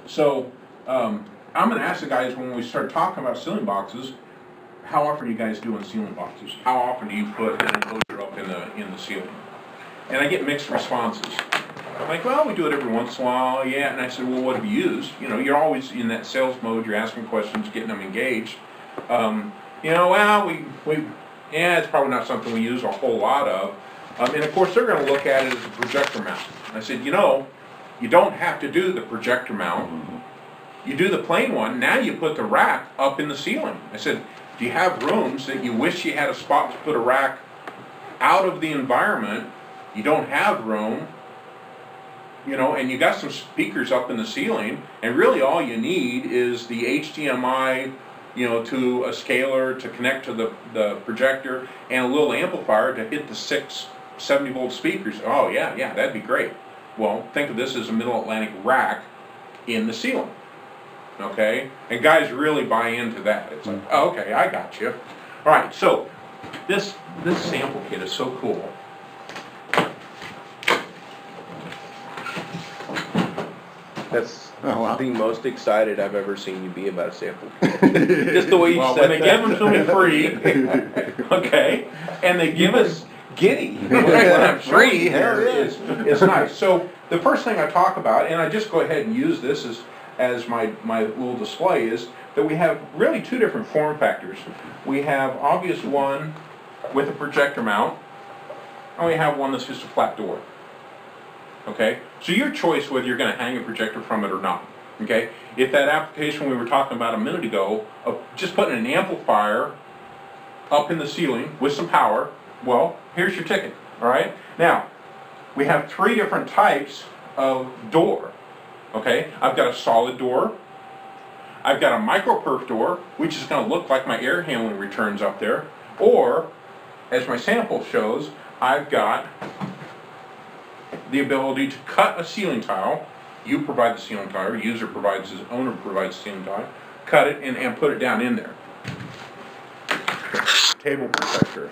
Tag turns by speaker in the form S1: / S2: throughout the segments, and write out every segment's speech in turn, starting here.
S1: So I'm going to ask the guys when we start talking about ceiling boxes, how often are you guys doing ceiling boxes? How often do you put an enclosure up in the ceiling? And I get mixed responses. Like, well, we do it every once in a while, yeah. And I said, well, what have you used? You know, you're always in that sales mode. You're asking questions, getting them engaged. You know, well, yeah, it's probably not something we use a whole lot of. And of course, they're going to look at it as a projector mount. I said, you know, you don't have to do the projector mount. You do the plain one. Now you put the rack up in the ceiling. I said, do you have rooms that you wish you had a spot to put a rack out of the environment? You don't have room, you know, and you got some speakers up in the ceiling, and really all you need is the HDMI, you know, to a scaler to connect to the projector, and a little amplifier to hit the 6 70-volt speakers. Oh yeah, that'd be great. Well, think of this as a Middle Atlantic rack in the ceiling. Okay, and guys really buy into that. It's like, oh, okay, I got you. All right, so this sample kit is so cool.
S2: That's
S3: Oh, wow.
S2: the most excited I've ever seen you be about a sample. Just the way you
S1: Well,
S2: said
S1: when they
S2: that.
S1: give them to me free, okay, and they give us
S2: giddy.
S1: free. It's nice. So the first thing I talk about, and I just go ahead and use this as my little display, is that we have really 2 different form factors. We have obvious one with a projector mount, and we have one that's just a flat door. Okay, so your choice whether you're going to hang a projector from it or not. Okay, if that application we were talking about a minute ago of just putting an amplifier up in the ceiling with some power, well, here's your ticket. All right, now we have 3 different types of door. Okay, I've got a solid door, I've got a micro perf door, which is going to look like my air handling returns up there, or as my sample shows, I've got the ability to cut a ceiling tile. You provide the ceiling tile, user provides, his owner provides the ceiling tile, cut it and put it down in there. Table protector.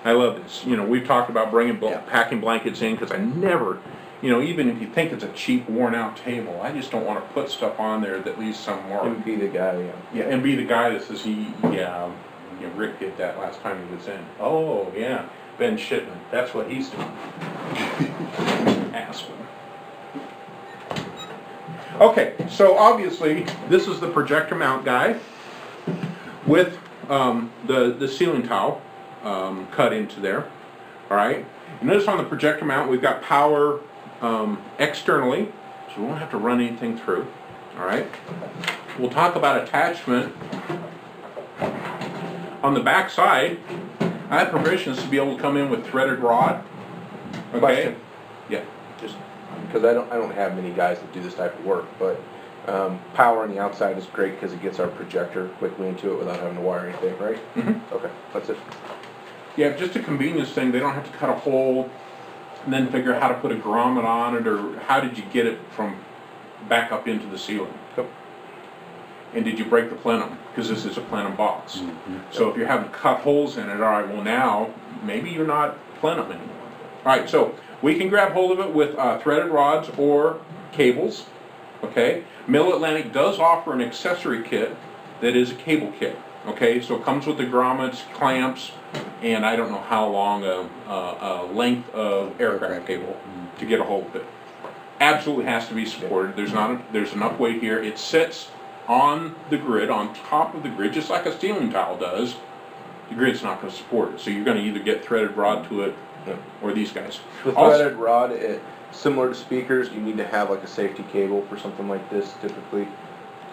S1: I love this. You know, we've talked about bringing packing blankets in because I never, you know, even if you think it's a cheap, worn out table, I just don't want to put stuff on there that leaves some mark.
S2: And be the guy,
S1: Yeah, and be the guy that says Rick did that last time he was in. Oh, yeah, Ben Shipman. That's what he's doing. Aspen. Okay, so obviously this is the projector mount guy with the ceiling tile cut into there. All right. And notice on the projector mount we've got power externally, so we won't have to run anything through. All right. We'll talk about attachment. On the back side, I have permissions to be able to come in with threaded rod. Okay.
S2: Question.
S1: Yeah.
S2: just because I don't have many guys that do this type of work, but power on the outside is great because it gets our projector quickly into it without having to wire anything, right?
S1: Mm-hmm.
S2: Okay, that's it.
S1: Yeah, just a convenience thing. They don't have to cut a hole and then figure out how to put a grommet on it, or how did you get it from back up into the ceiling.
S2: Yep.
S1: And did you break the plenum? Because this is a plenum box. So if you're having to cut holes in it, all right, well now, maybe you're not plenum anymore. All right, so we can grab hold of it with threaded rods or cables, okay? Middle Atlantic does offer an accessory kit that is a cable kit, okay? So it comes with the grommets, clamps, and I don't know how long a length of aircraft cable to get a hold of it. Absolutely has to be supported. There's enough weight here. It sits on the grid, on top of the grid, just like a ceiling tile does. The grid's not going to support it, so you're going to either get threaded rod to it or these guys.
S2: The threaded rod, similar to speakers, you need to have like a safety cable for something like this typically.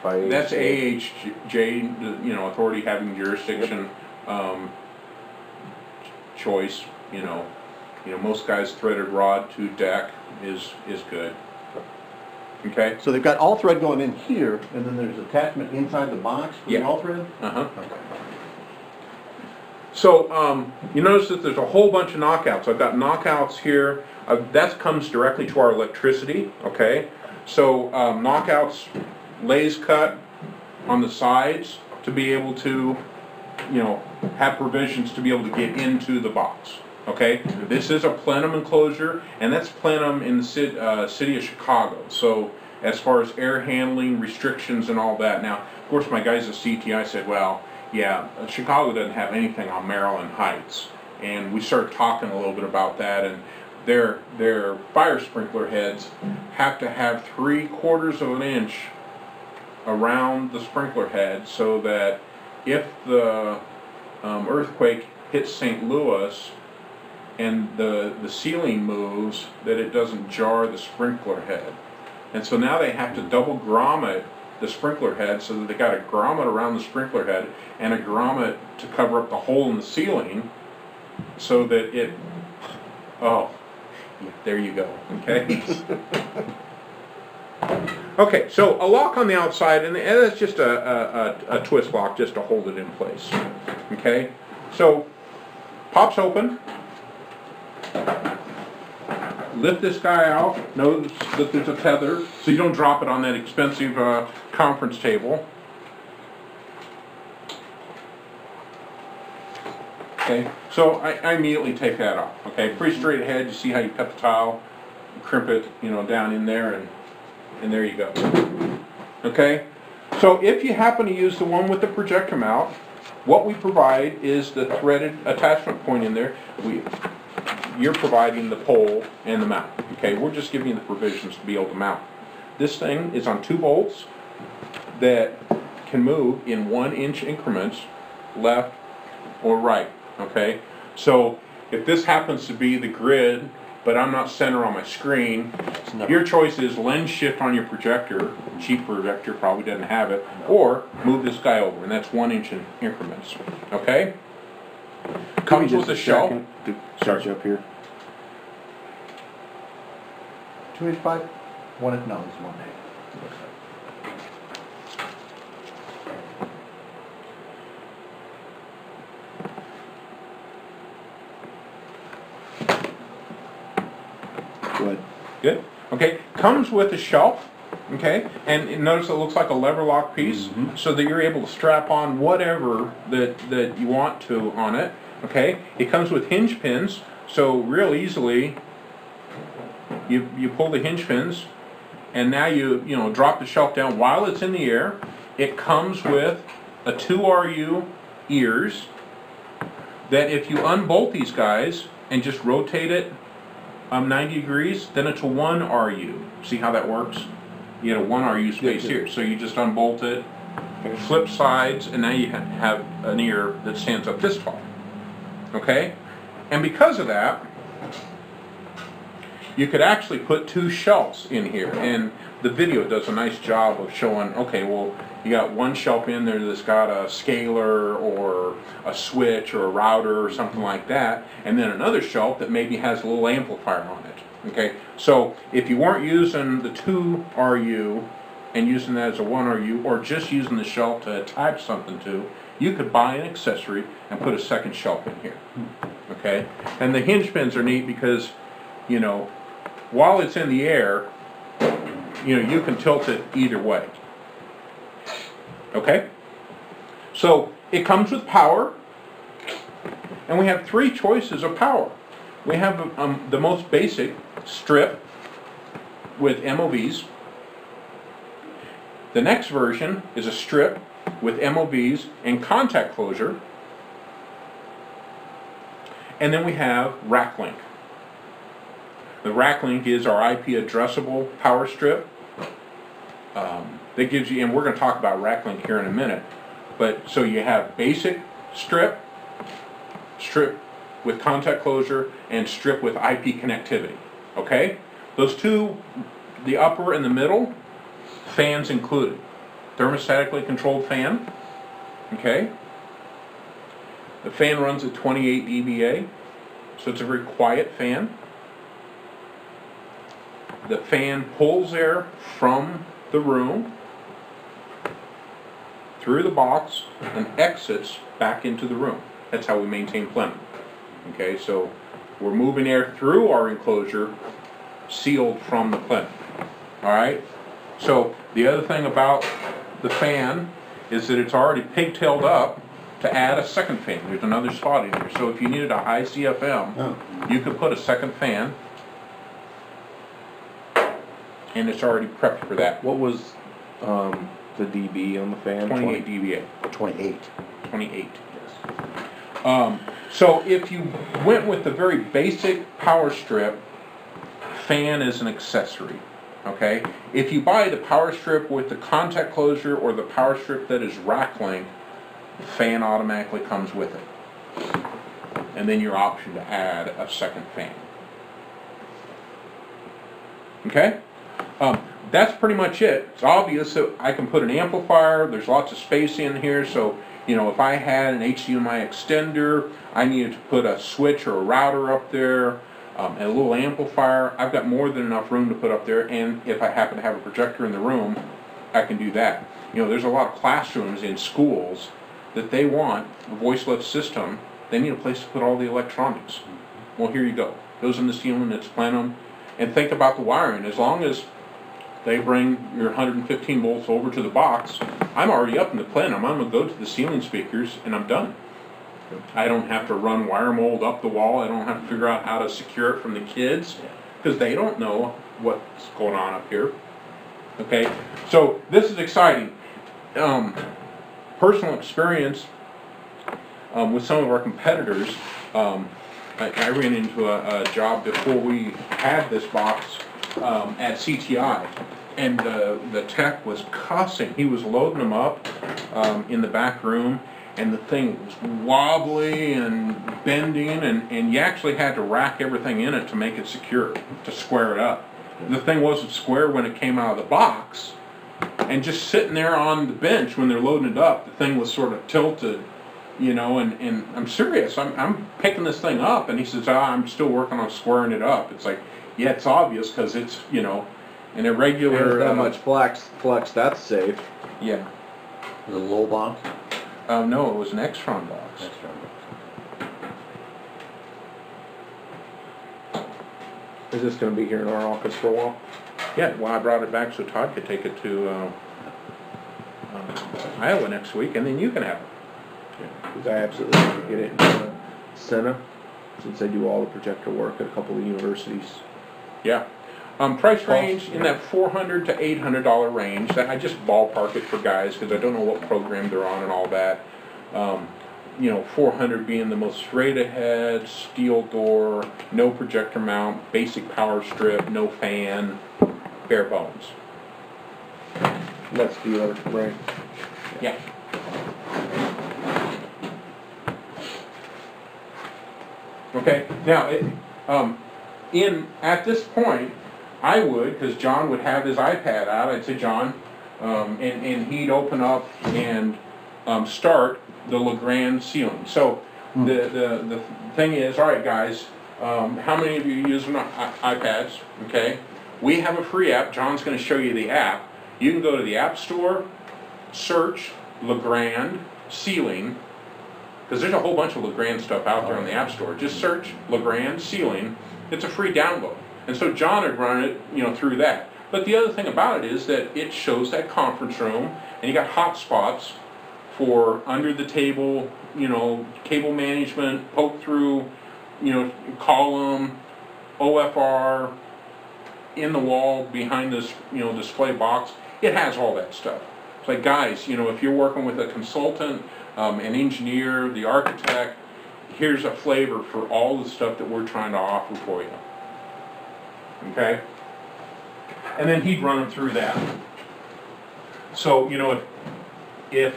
S1: That's AHJ, you know, authority having jurisdiction, choice. You know, most guys threaded rod to deck is good. Okay.
S3: So they've got all thread going in here, and then there's attachment inside the box for the all thread?
S1: Uh-huh.
S3: Okay.
S1: So you notice that there's a whole bunch of knockouts. I've got knockouts here. That comes directly to our electricity, okay? So knockouts, lays cut on the sides to be able to, you know, have provisions to be able to get into the box, okay? This is a plenum enclosure, and that's plenum in the city of Chicago. So as far as air handling, restrictions and all that. Now, of course, my guys at CTI said, well, yeah, Chicago doesn't have anything on Maryland Heights. And we started talking a little bit about that, and their fire sprinkler heads have to have 3/4 of an inch around the sprinkler head, so that if the earthquake hits St. Louis and the ceiling moves, that it doesn't jar the sprinkler head. And so now they have to double grommet the sprinkler head, so that they got a grommet around the sprinkler head and a grommet to cover up the hole in the ceiling, so that it, oh, there you go, okay? Okay, so a lock on the outside, and that's just a twist lock just to hold it in place, okay? So, pops open. Lift this guy out. Notice that there's a tether, so you don't drop it on that expensive conference table. Okay, so I immediately take that off. Okay, pretty straight ahead. You see how you cut the tile, crimp it, you know, down in there, and there you go. Okay, so if you happen to use the one with the projector mount, what we provide is the threaded attachment point in there. You're providing the pole and the mount. Okay, we're just giving you the provisions to be able to mount. This thing is on 2 bolts that can move in 1-inch increments, left or right. Okay, so if this happens to be the grid, but I'm not center on my screen, your choice is lens shift on your projector. Cheap projector probably doesn't have it, or move this guy over, and that's 1-inch in increments. Okay, comes with a shelf.
S3: Start you up here. 2-inch pipe? No, it's 1 day. Good.
S1: Good. Okay. Comes with a shelf. Okay. And notice it looks like a lever lock piece, so that you're able to strap on whatever that you want to on it. Okay. It comes with hinge pins, so real easily you pull the hinge pins, and now you drop the shelf down while it's in the air. It comes with a 2 RU ears that if you unbolt these guys and just rotate it 90 degrees, then it's a 1 RU. See how that works? You get a 1 RU space here. So you just unbolt it, flip sides, and now you have an ear that stands up this tall. Okay? And because of that, you could actually put 2 shelves in here. And the video does a nice job of showing, okay, well, you got one shelf in there that's got a scaler or a switch or a router or something like that, and then another shelf that maybe has a little amplifier on it. Okay, so if you weren't using the 2 RU and using that as a 1 RU, or just using the shelf to attach something to, you could buy an accessory and put a second shelf in here. Okay, and the hinge pins are neat because, while it's in the air, you can tilt it either way. Okay? So, it comes with power, and we have 3 choices of power. We have the most basic strip with MOVs. The next version is a strip with MOVs and contact closure. And then we have RackLink. The RackLink is our IP addressable power strip. That gives you, and we're going to talk about RackLink here in a minute, but so you have basic strip with contact closure, and strip with IP connectivity. Okay? Those 2, the upper and the middle, fans included. Thermostatically controlled fan. Okay? The fan runs at 28 dBA, so it's a very quiet fan. The fan pulls air from the room through the box and exits back into the room. That's how we maintain plenum. Okay, so we're moving air through our enclosure, sealed from the plenum. Alright? So the other thing about the fan is that it's already pigtailed up to add a second fan. There's another spot in here. So if you needed a high CFM, you could put a second fan and it's already prepped for that.
S2: What was, the dB on the fan?
S1: 28 dBA.
S3: 28.
S1: 28. So if you went with the very basic power strip, fan is an accessory, okay? If you buy the power strip with the contact closure or the power strip that is rack length, the fan automatically comes with it. And then your option to add a second fan. Okay? That's pretty much it. It's obvious that I can put an amplifier, there's lots of space in here, so you know, if I had an HDMI extender, I needed to put a switch or a router up there, and a little amplifier, I've got more than enough room to put up there, and if I happen to have a projector in the room, I can do that. You know, there's a lot of classrooms in schools that they want a voice lift system, they need a place to put all the electronics. Well, here you go. Goes in the ceiling, it's plenum, and think about the wiring. As long as they bring your 115 volts over to the box, I'm already up in the plenum. I'm going to go to the ceiling speakers and I'm done. I don't have to run wire mold up the wall. I don't have to figure out how to secure it from the kids because they don't know what's going on up here. Okay, so this is exciting. Personal experience with some of our competitors. I ran into a job before we had this box at CTI, and the tech was cussing. He was loading them up in the back room, and the thing was wobbly and bending, and you actually had to rack everything in it to make it secure, to square it up. The thing wasn't square when it came out of the box, and just sitting there on the bench when they're loading it up, the thing was sort of tilted, you know, and I'm serious. I'm picking this thing up, and he says, I'm still working on squaring it up. It's like, yeah, it's obvious because it's, you know, an irregular...
S2: There's that much flex, that's safe.
S1: Yeah.
S3: The low box?
S1: No, it was an Extron box.
S2: Is this going to be here in our office for a while?
S1: Yeah, well, I brought it back so Todd could take it to Iowa next week, and then you can have it.
S2: Because I absolutely need to get it in Sena, since I do all the projector work at a couple of universities.
S1: Yeah. Price range in that $400 to $800 range. I just ballpark it for guys because I don't know what program they're on and all that. You know, $400 being the most straight ahead, steel door, no projector mount, basic power strip, no fan, bare bones.
S2: That's dealer, right?
S1: Yeah. Okay. Now, at this point, I would, because John would have his iPad out, I'd say, John, and he'd open up and start the Legrand ceiling. So the thing is, all right, guys, how many of you use iPads? Okay, we have a free app. John's going to show you the app. You can go to the App Store, search Legrand ceiling, because there's a whole bunch of Legrand stuff out there on the App Store. Just search Legrand ceiling. It's a free download. And so John would run it, you know, through that. But the other thing about it is that it shows that conference room, and you got hotspots for under the table, you know, cable management, poke through, you know, column, OFR, in the wall behind this, you know, display box. It has all that stuff. It's like, guys, you know, if you're working with a consultant, an engineer, the architect, here's a flavor for all the stuff that we're trying to offer for you. Okay? And then he'd run them through that. So, you know, if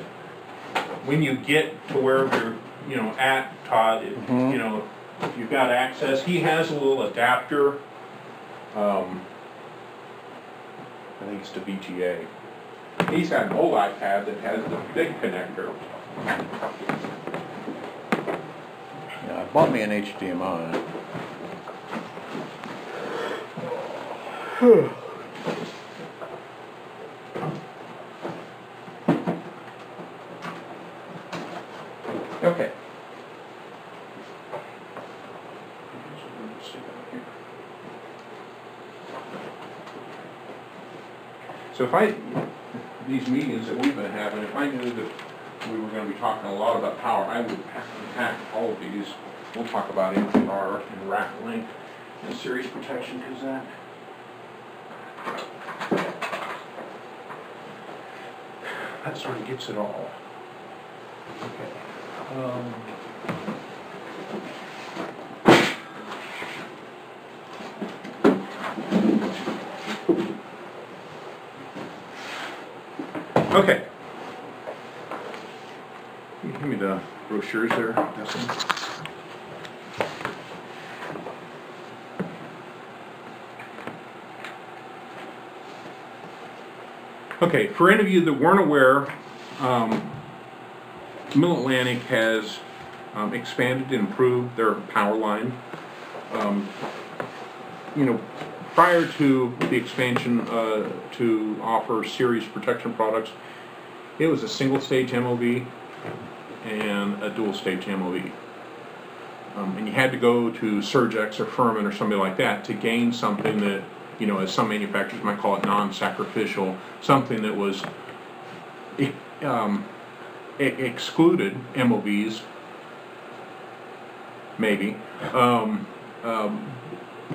S1: when you get to where you're, you know, at, Todd, if, you know, if you've got access, he has a little adapter. I think it's to VGA. He's got an old iPad that has the big connector.
S3: Yeah, I bought me an HDMI.
S1: Okay. So if these meetings that we've been having, if I knew that we were going to be talking a lot about power, I would pack all of these. We'll talk about MPR and rack link and series protection, because that that sort of gets it all. Okay. Give me the brochures there, Dustin. Okay, for any of you that weren't aware, Mid-Atlantic has expanded and improved their power line. You know, prior to the expansion to offer series protection products, it was a single stage MOV and a dual stage MOV. And you had to go to Surgex or Furman or somebody like that to gain something that, you know, as some manufacturers might call it, non-sacrificial, something that was excluded MOVs, maybe.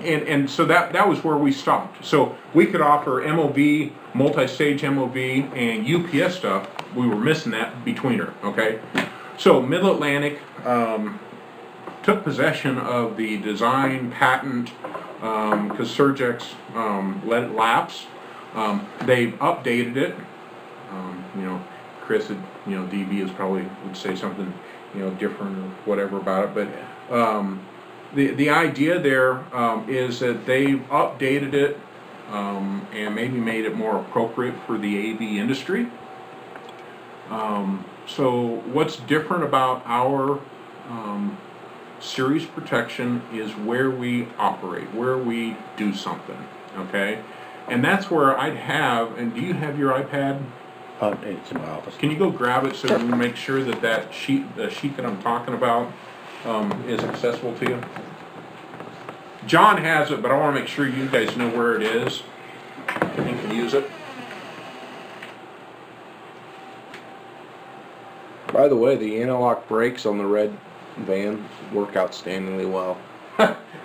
S1: And so that was where we stopped. So we could offer MOV, multi-stage MOV, and UPS stuff. We were missing that betweener, okay? So Mid-Atlantic took possession of the design patent because Surgex let it lapse. They've updated it. You know, Chris, you know, DB is probably would say something, you know, different or whatever about it. But the idea there is that they've updated it and maybe made it more appropriate for the AV industry. So what's different about our series protection is where we operate, where we do something, okay? And that's where I'd have, and do you have your iPad?
S3: It's in my office.
S1: Can you go grab it so we make sure that the sheet that I'm talking about is accessible to you? John has it, but I want to make sure you guys know where it is and can use it.
S2: By the way, the anti-lock brakes on the red van work outstandingly well.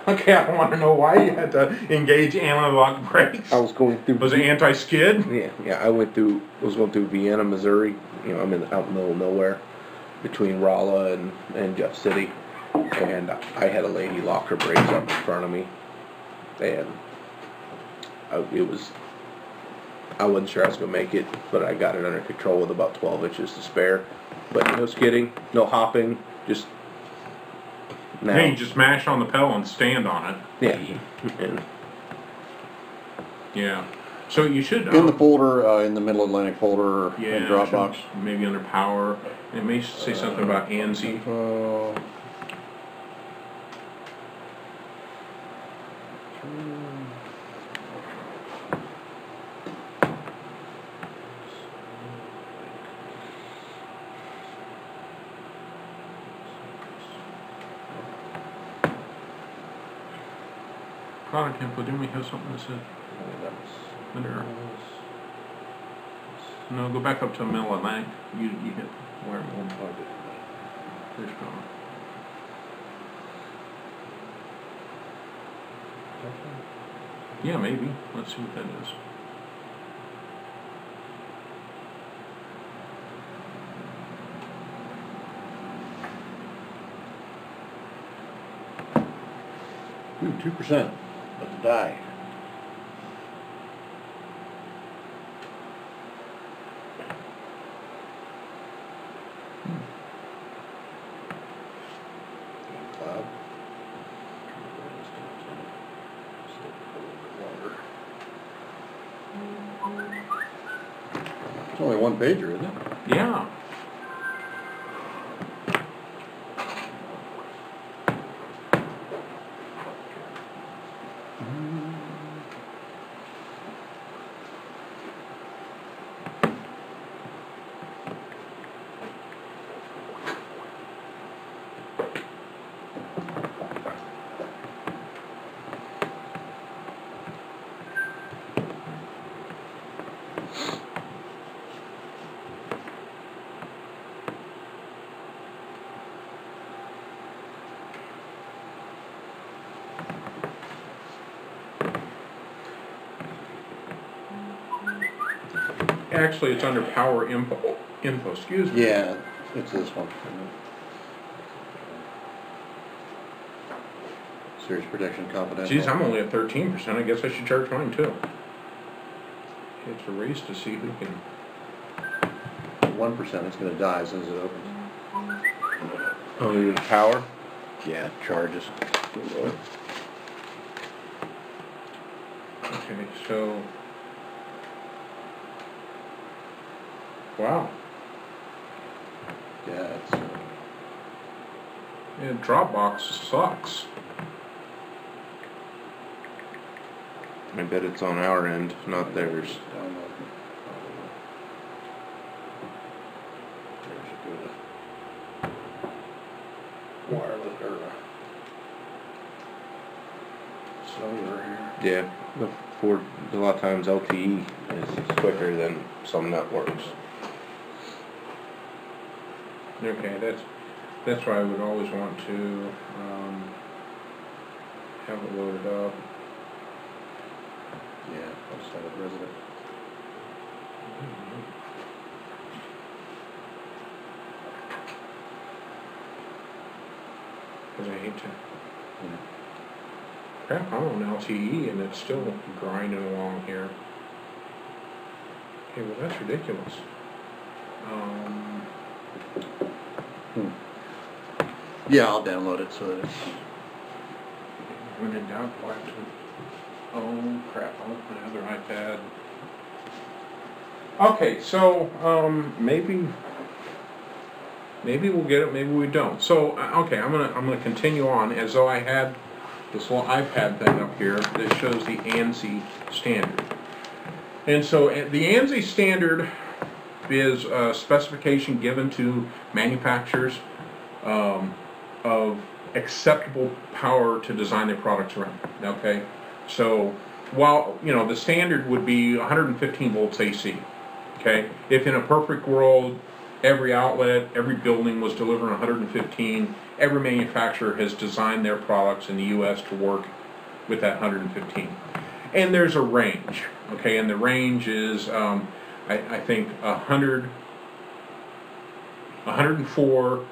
S1: Okay, I want to know why you had to engage anti-lock brakes.
S2: I was going through.
S1: Was it anti-skid?
S2: Yeah. I was going through Vienna, Missouri. You know, I'm out in the middle of nowhere, between Rolla and Jeff City, and I had a lady lock her brakes up in front of me, and I wasn't sure I was gonna make it, but I got it under control with about 12 inches to spare. But no skidding, no hopping, just. Now.
S1: Hey, you just mash on the pedal and stand on it.
S2: Yeah. And
S1: yeah. So you should
S3: In the folder, in the Mid-Atlantic folder,
S1: yeah,
S3: in Dropbox.
S1: Maybe under power. It may say something about ANSI. Product info, didn't we have something that said under? No, go back up to Mid-Atlantic. You hit where it won't plug it. There's gone. Yeah, maybe. Let's see what that is.
S3: Ooh, 2% of the die. Cloud. It's only one pager, isn't it?
S1: Yeah. Actually, it's under power info, excuse me.
S3: Yeah, it's this one. Series protection confidential.
S1: Geez, I'm only at 13%, I guess I should charge mine too. It's a race to see who can...
S3: 1%, it's gonna die as soon as it opens.
S2: Oh, you need power?
S3: Yeah, charges.
S1: Okay, so... Wow.
S3: Yeah, it's,
S1: Yeah, Dropbox sucks.
S2: I bet it's on our end, not theirs.
S3: download. There's a good wireless or cellular here.
S2: Yeah, for a lot of times LTE is quicker than some networks.
S1: Okay, that's why I would always want to have it loaded up.
S3: Yeah, outside of resident.
S1: Because I hate to... Crap, I'm on LTE and it's still grinding along here. Okay, well that's ridiculous.
S3: Yeah, I'll download it so that it's...
S1: When in doubt, go back to... Oh crap, I'll open another iPad. Okay, so maybe we'll get it, maybe we don't. So okay, I'm gonna continue on as though I had this little iPad thing up here that shows the ANSI standard. And so the ANSI standard is a specification given to manufacturers of acceptable power to design their products around. Okay, so while the standard would be 115 volts AC. Okay, if in a perfect world every outlet, every building was delivering 115, every manufacturer has designed their products in the U.S. to work with that 115. And there's a range, okay, and the range is, I think, 104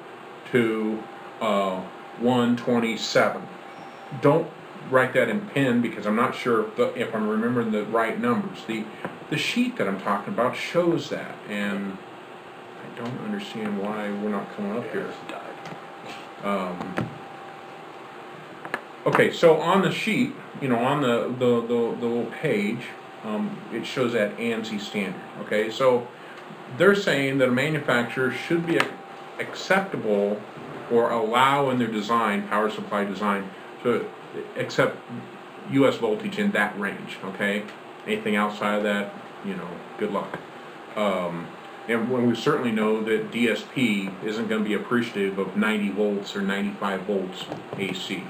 S1: to 127. Don't write that in pen because I'm not sure if I'm remembering the right numbers. The sheet that I'm talking about shows that, and I don't understand why we're not coming up here. Okay, so on the sheet, on the little page, it shows that ANSI standard. Okay, so they're saying that a manufacturer should be acceptable or allow in their design, power supply design, to accept U.S. voltage in that range. Okay, anything outside of that, good luck. And when we certainly know that DSP isn't going to be appreciative of 90 volts or 95 volts AC.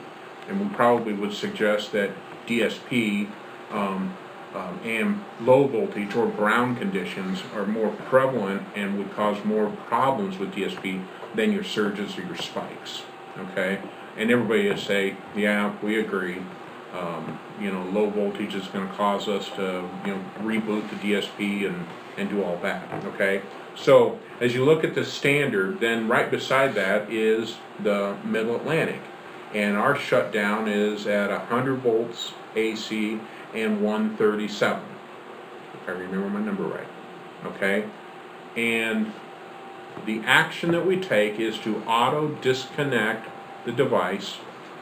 S1: And we probably would suggest that DSP and low voltage or ground conditions are more prevalent and would cause more problems with DSP than your surges or your spikes. Okay? And everybody will say, yeah, we agree. Low voltage is going to cause us to, reboot the DSP and do all that, okay? So, as you look at the standard, then right beside that is the Middle Atlantic. And our shutdown is at 100 volts AC and 137, if I remember my number right, okay? And the action that we take is to auto-disconnect the device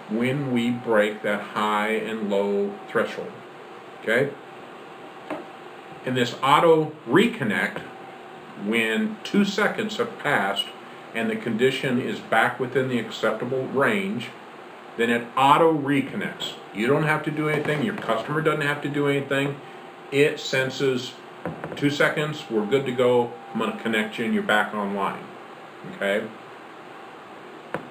S1: when we break that high and low threshold, okay? And this auto reconnect, when 2 seconds have passed and the condition is back within the acceptable range, then it auto reconnects. You don't have to do anything, your customer doesn't have to do anything. It senses 2 seconds, we're good to go, I'm going to connect you and you're back online, okay?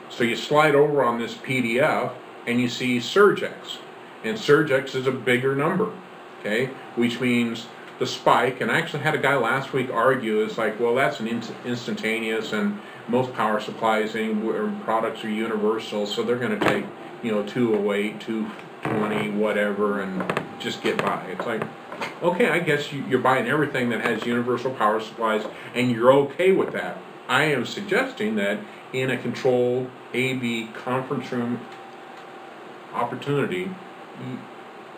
S1: So you slide over on this PDF and you see Surgex, and Surgex is a bigger number, okay? Which means the spike, and I actually had a guy last week argue, it's like, well, that's an instantaneous, and most power supplies and products are universal, so they're going to take, 208, 220, whatever, and just get by. It's like, okay, I guess you're buying everything that has universal power supplies, and you're okay with that. I am suggesting that in a controlled AV conference room opportunity,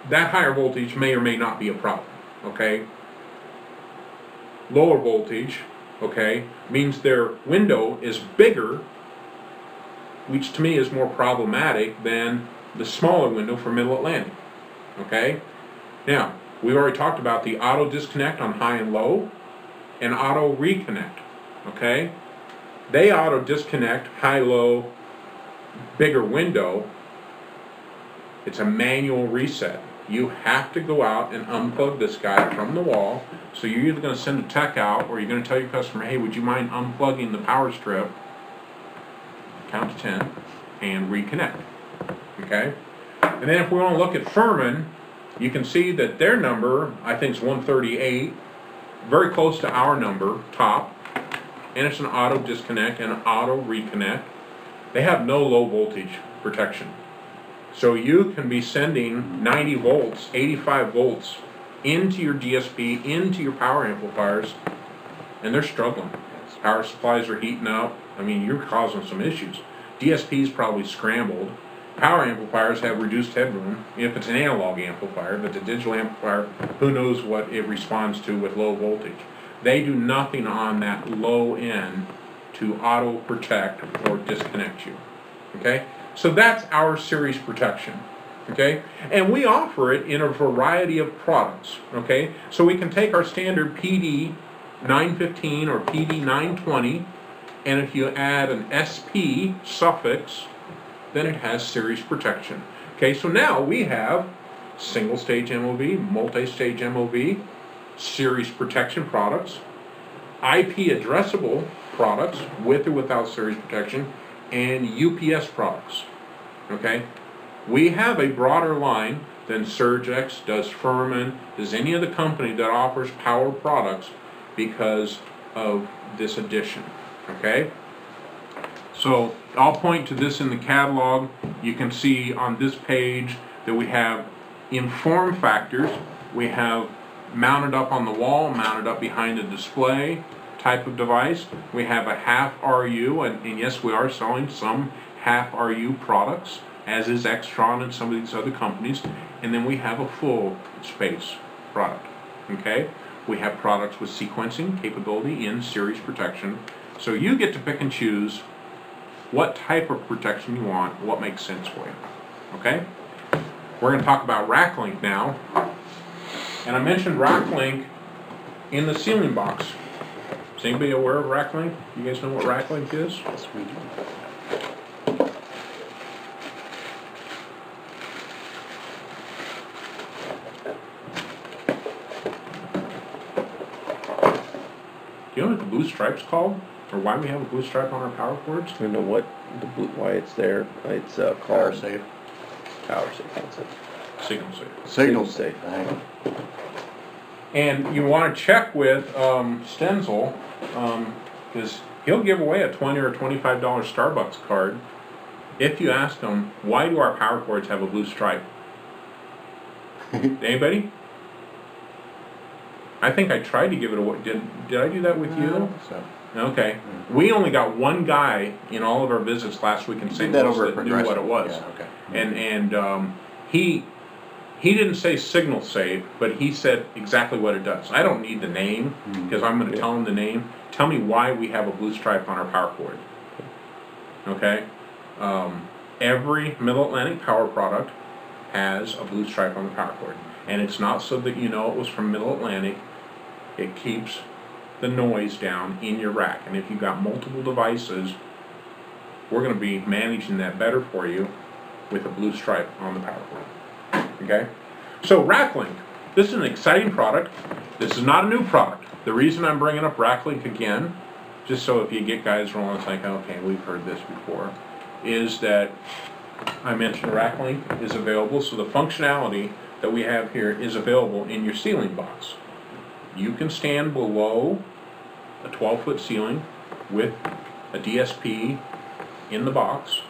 S1: that higher voltage may or may not be a problem, okay? Lower voltage, okay, means their window is bigger, which to me is more problematic than the smaller window for Middle Atlantic, okay? Now, we've already talked about the auto disconnect on high and low and auto reconnect, okay? They auto disconnect high, low, bigger window. It's a manual reset. You have to go out and unplug this guy from the wall. So you're either going to send a tech out or you're going to tell your customer, hey, would you mind unplugging the power strip, count to 10, and reconnect, okay? And then if we want to look at Furman, you can see that their number, I think, is 138, very close to our number, top, and it's an auto disconnect and an auto reconnect. They have no low voltage protection. So you can be sending 90 volts, 85 volts into your DSP, into your power amplifiers, and they're struggling. Power supplies are heating up. I mean, you're causing some issues. DSP's probably scrambled. Power amplifiers have reduced headroom if it's an analog amplifier, but the digital amplifier, who knows what it responds to with low voltage. They do nothing on that low end to auto protect or disconnect you, okay? So that's our series protection, okay? And we offer it in a variety of products, okay? So we can take our standard PD 915 or PD 920, and if you add an SP suffix, then it has series protection. Okay, so now we have single stage MOV, multi-stage MOV, series protection products, IP addressable products with or without series protection, and UPS products. Okay, we have a broader line than Surgex, does Furman, does any other company that offers power products because of this addition. Okay, so I'll point to this in the catalog. You can see on this page that we have in form factors, we have mounted up on the wall, mounted up behind the display type of device. We have a half RU, and yes, we are selling some half RU products, as is Extron and some of these other companies. And then we have a full space product, okay? We have products with sequencing capability in series protection. So you get to pick and choose what type of protection you want, what makes sense for you, okay? We're going to talk about RackLink now. And I mentioned RackLink in the ceiling box. Is anybody aware of RackLink? You guys know what RackLink is?
S3: Yes, we do.
S1: Do you know what the blue stripe's called? Or why we have a blue stripe on our power cords?
S2: I know what the blue, why it's there. It's
S3: Power
S2: called
S3: safe.
S2: power safe. That's it.
S1: Signal safe.
S3: Signal
S2: safe.
S3: Hang on.
S1: And you want to check with Stenzel, because he'll give away a $20 or $25 Starbucks card if you ask him, why do our power cords have a blue stripe? Anybody? I think I tried to give it away. Did I do that with you?
S3: So,
S1: Okay. We only got one guy in all of our visits last week in St.
S3: that
S1: Louis
S3: over at
S1: that knew what it
S3: Progressive.
S1: was.
S3: Yeah, okay.
S1: And he didn't say signal safe, but he said exactly what it does. I don't need the name because I'm going to tell him the name. Tell me why we have a blue stripe on our power cord. Okay? Every Middle Atlantic power product has a blue stripe on the power cord. And it's not so that you know it was from Middle Atlantic. It keeps the noise down in your rack. And if you've got multiple devices, we're going to be managing that better for you with a blue stripe on the power cord. Okay? So RackLink, this is an exciting product. This is not a new product. The reason I'm bringing up RackLink again, just so if you get guys rolling, it's like, okay, we've heard this before, is that I mentioned RackLink is available, so the functionality that we have here is available in your ceiling box. You can stand below a 12-foot ceiling with a DSP in the box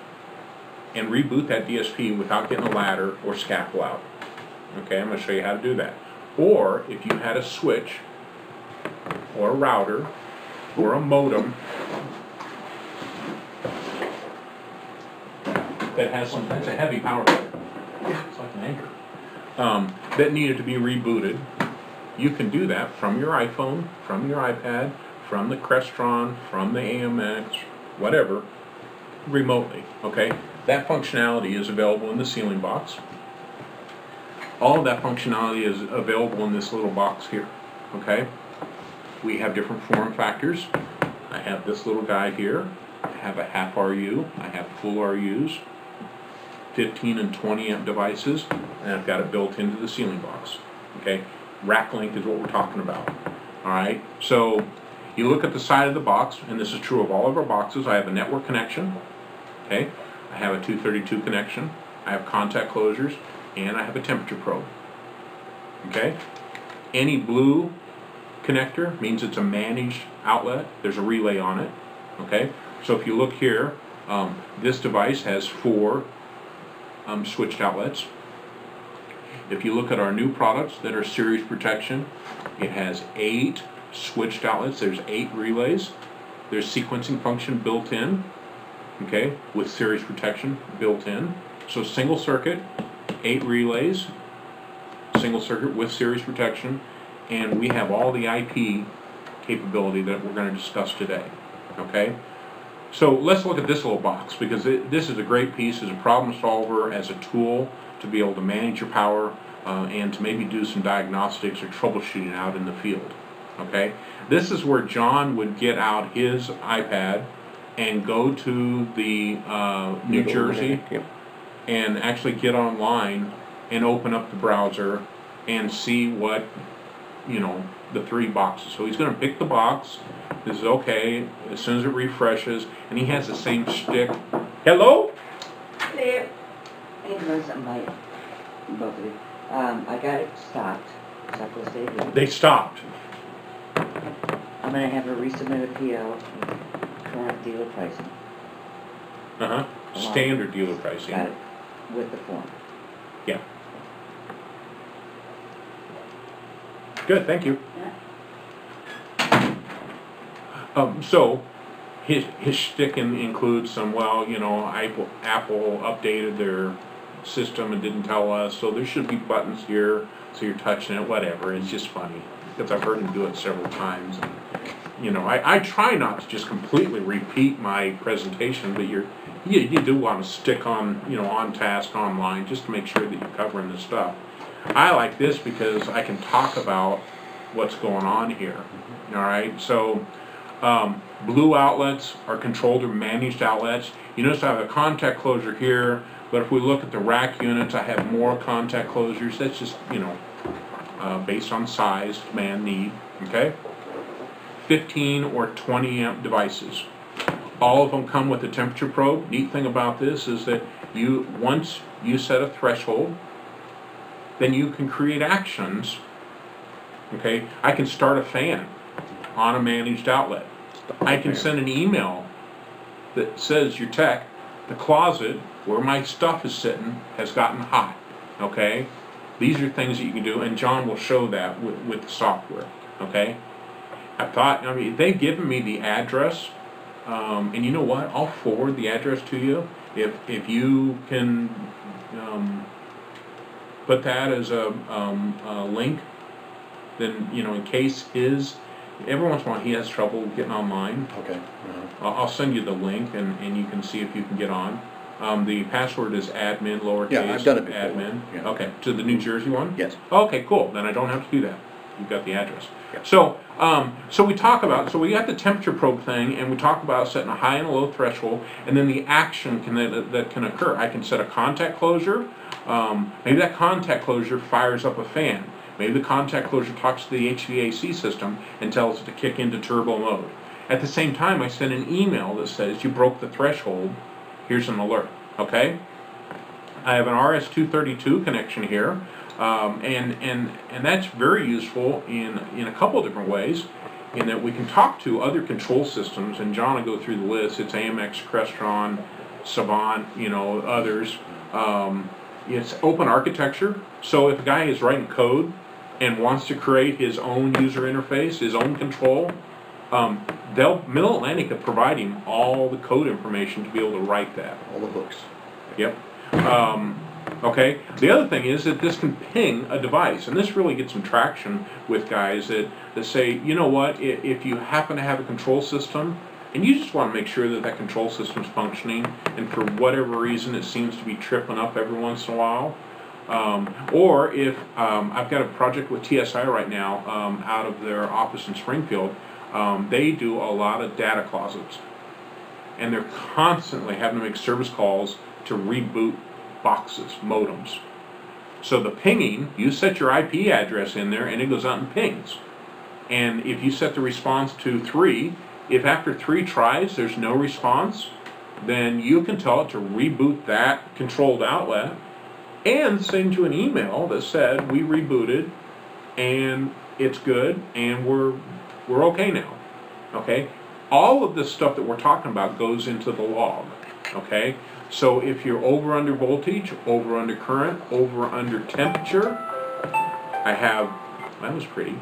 S1: and reboot that DSP without getting a ladder or scaffold out. Okay, I'm going to show you how to do that. or if you had a switch, or a router, or a modem that has some, that's a heavy power cord. It's like an anchor. That needed to be rebooted. You can do that from your iPhone, from your iPad, from the Crestron, from the AMX, whatever, remotely, okay? That functionality is available in the Ceiling Box. All of that functionality is available in this little box here, okay? We have different form factors. I have this little guy here. I have a half RU. I have full RUs, 15 and 20 amp devices, and I've got it built into the Ceiling Box, okay? Rack length is what we're talking about, all right? So you look at the side of the box, and this is true of all of our boxes. I have a network connection, okay? I have a 232 connection. I have contact closures, and I have a temperature probe, okay? Any blue connector means it's a managed outlet. There's a relay on it, okay? So if you look here, this device has 4 switched outlets. If you look at our new products that are series protection, it has 8 switched outlets. There's 8 relays. There's sequencing function built in, okay, with series protection built in. So single circuit, 8 relays, single circuit with series protection, and we have all the IP capability that we're going to discuss today, okay? So let's look at this little box, because this is a great piece as a problem solver, as a tool to be able to manage your power and to maybe do some diagnostics or troubleshooting out in the field, okay? This is where John would get out his iPad and go to the New Jersey and actually get online and open up the browser and see what, you know, the 3 boxes. So he's going to pick the box. This is okay as soon as it refreshes, and he has the same stick. Hello?
S4: There. I need to run something by you, both of you. I got it stopped. It's not supposed to stay here.
S1: They stopped.
S4: I'm gonna have a resubmitted PO, current dealer pricing.
S1: Standard dealer pricing.
S4: Got it, with the form.
S1: Yeah. Good, thank you. So his shtick includes some, well, you know, Apple updated their system and didn't tell us, so there should be buttons here, so you're touching it, whatever. It's just funny, because I've heard him do it several times. And, you know, I try not to just completely repeat my presentation, but you do want to stick on, you know, on task online, just to make sure that you're covering the stuff. I like this because I can talk about what's going on here, all right? So blue outlets are controlled or managed outlets. You notice I have a contact closure here, but if we look at the rack units, I have more contact closures. That's just, you know, based on size, demand, need, okay? 15 or 20 amp devices. All of them come with a temperature probe. Neat thing about this is that once you set a threshold, then you can create actions, okay? I can start a fan on a managed outlet. I can send an email that says, your tech, the closet where my stuff is sitting has gotten hot, okay? These are things that you can do, and John will show that with the software, okay? I mean, they've given me the address, and you know what? I'll forward the address to you. If you can put that as a link, then, you know, in case every once in a while he has trouble getting online.
S3: Okay.
S1: I'll send you the link, and you can see if you can get on. The password is admin, lowercase.
S3: Yeah, I've done it before.
S1: Admin.
S3: Yeah.
S1: Okay, to the New Jersey one?
S3: Yes.
S1: Okay, cool. Then I don't have to do that. You've got the address.
S3: Yeah.
S1: So we got the temperature probe thing, and we talk about setting a high and a low threshold, and then the action that can occur. I can set a contact closure. Maybe that contact closure fires up a fan. Maybe the contact closure talks to the HVAC system and tells it to kick into turbo mode. At the same time, I send an email that says, you broke the threshold, here's an alert, okay? I have an RS-232 connection here, and that's very useful in a couple of different ways, in that we can talk to other control systems, and John will go through the list. It's AMX, Crestron, Savant, you know, others. It's open architecture, so if a guy is writing code and wants to create his own user interface, his own control, Middle Atlantic will provide him all the code information to be able to write that.
S3: All the books.
S1: Yep. Okay. The other thing is that this can ping a device, and this really gets some traction with guys that say, you know what, if you happen to have a control system, and you just want to make sure that that control system's functioning, and for whatever reason it seems to be tripping up every once in a while, or if I've got a project with TSI right now out of their office in Springfield, they do a lot of data closets, and they're constantly having to make service calls to reboot boxes, modems. So the pinging, you set your IP address in there and it goes out and pings. And if you set the response to 3, if after 3 tries there's no response, then you can tell it to reboot that controlled outlet and send you an email that said we rebooted and it's good and we're okay now. Okay? All of this stuff that we're talking about goes into the log. Okay? So if you're over under voltage, over under current, over under temperature, that was pretty.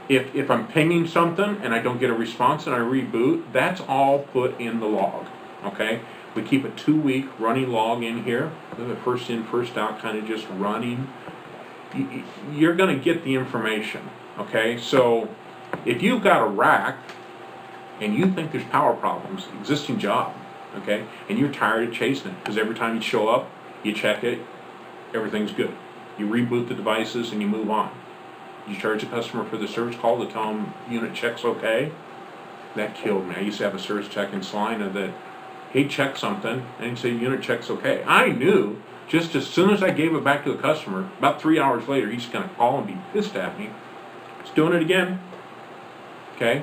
S1: If I'm pinging something and I don't get a response and I reboot, that's all put in the log. Okay? We keep a 2-week running log in here, the first in, first out, kind of just running. You're going to get the information. Okay? So if you've got a rack and you think there's power problems, existing job, okay, and you're tired of chasing it because every time you show up, you check it, everything's good. You reboot the devices and you move on. You charge the customer for the service call to tell them unit check's okay. That killed me. I used to have a service tech in Salina that he'd check something and he'd say unit check's okay. I knew just as soon as I gave it back to the customer, about 3 hours later, he's going to call and be pissed at me. It's doing it again. Okay?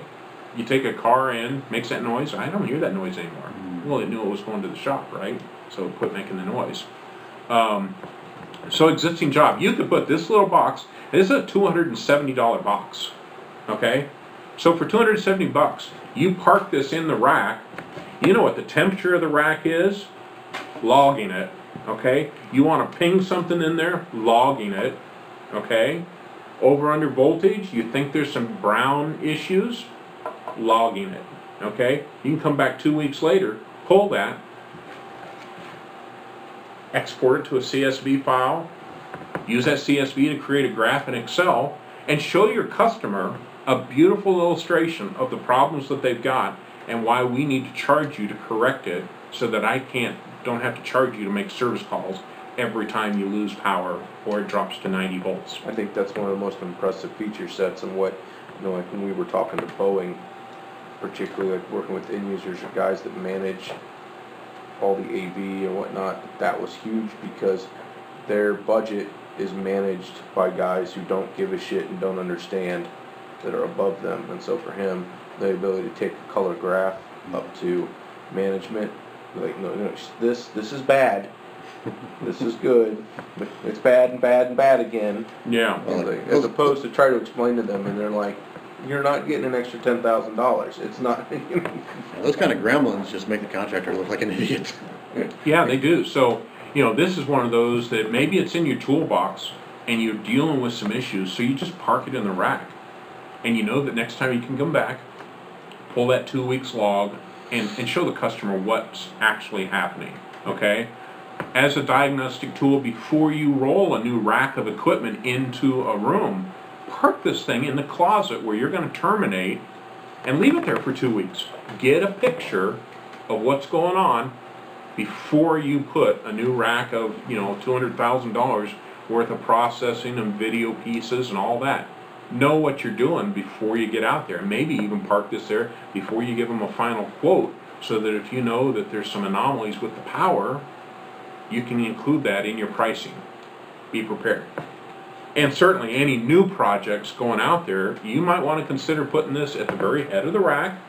S1: You take a car in, makes that noise. I don't hear that noise anymore. Well, it knew it was going to the shop, right? So it quit making the noise. So existing job. You could put this little box. This is a $270 box. Okay? So for $270, you park this in the rack. You know what the temperature of the rack is? Logging it. Okay? You want to ping something in there? Logging it. Okay? Over under voltage, you think there's some brown issues? Logging it. Okay? You can come back 2 weeks later, pull that, export it to a CSV file, use that CSV to create a graph in Excel, and show your customer a beautiful illustration of the problems that they've got and why we need to charge you to correct it so that don't have to charge you to make service calls every time you lose power or it drops to 90 volts.
S2: I think that's one of the most impressive feature sets, and what, like when we were talking to Boeing, particularly like working with end users or guys that manage all the AV and whatnot, that was huge because their budget is managed by guys who don't give a shit and don't understand, that are above them. And so for him, the ability to take a color graph up to management, like, no, this is bad, this is good, but it's bad and bad and bad again.
S1: Yeah.
S2: As opposed to try to explain to them and they're like, you're not getting an extra $10,000. It's not.
S3: Those kind of gremlins just make the contractor look like an idiot.
S1: Yeah, they do. So, this is one of those that maybe it's in your toolbox and you're dealing with some issues, so you just park it in the rack. And you know that next time you can come back, pull that 2 weeks log, and show the customer what's actually happening. Okay? As a diagnostic tool, before you roll a new rack of equipment into a room, park this thing in the closet where you're going to terminate and leave it there for 2 weeks. Get a picture of what's going on before you put a new rack of, $200,000 worth of processing and video pieces and all that. Know what you're doing before you get out there. Maybe even park this there before you give them a final quote, so that if you know that there's some anomalies with the power, you can include that in your pricing. Be prepared. And certainly any new projects going out there, you might want to consider putting this at the very head of the rack.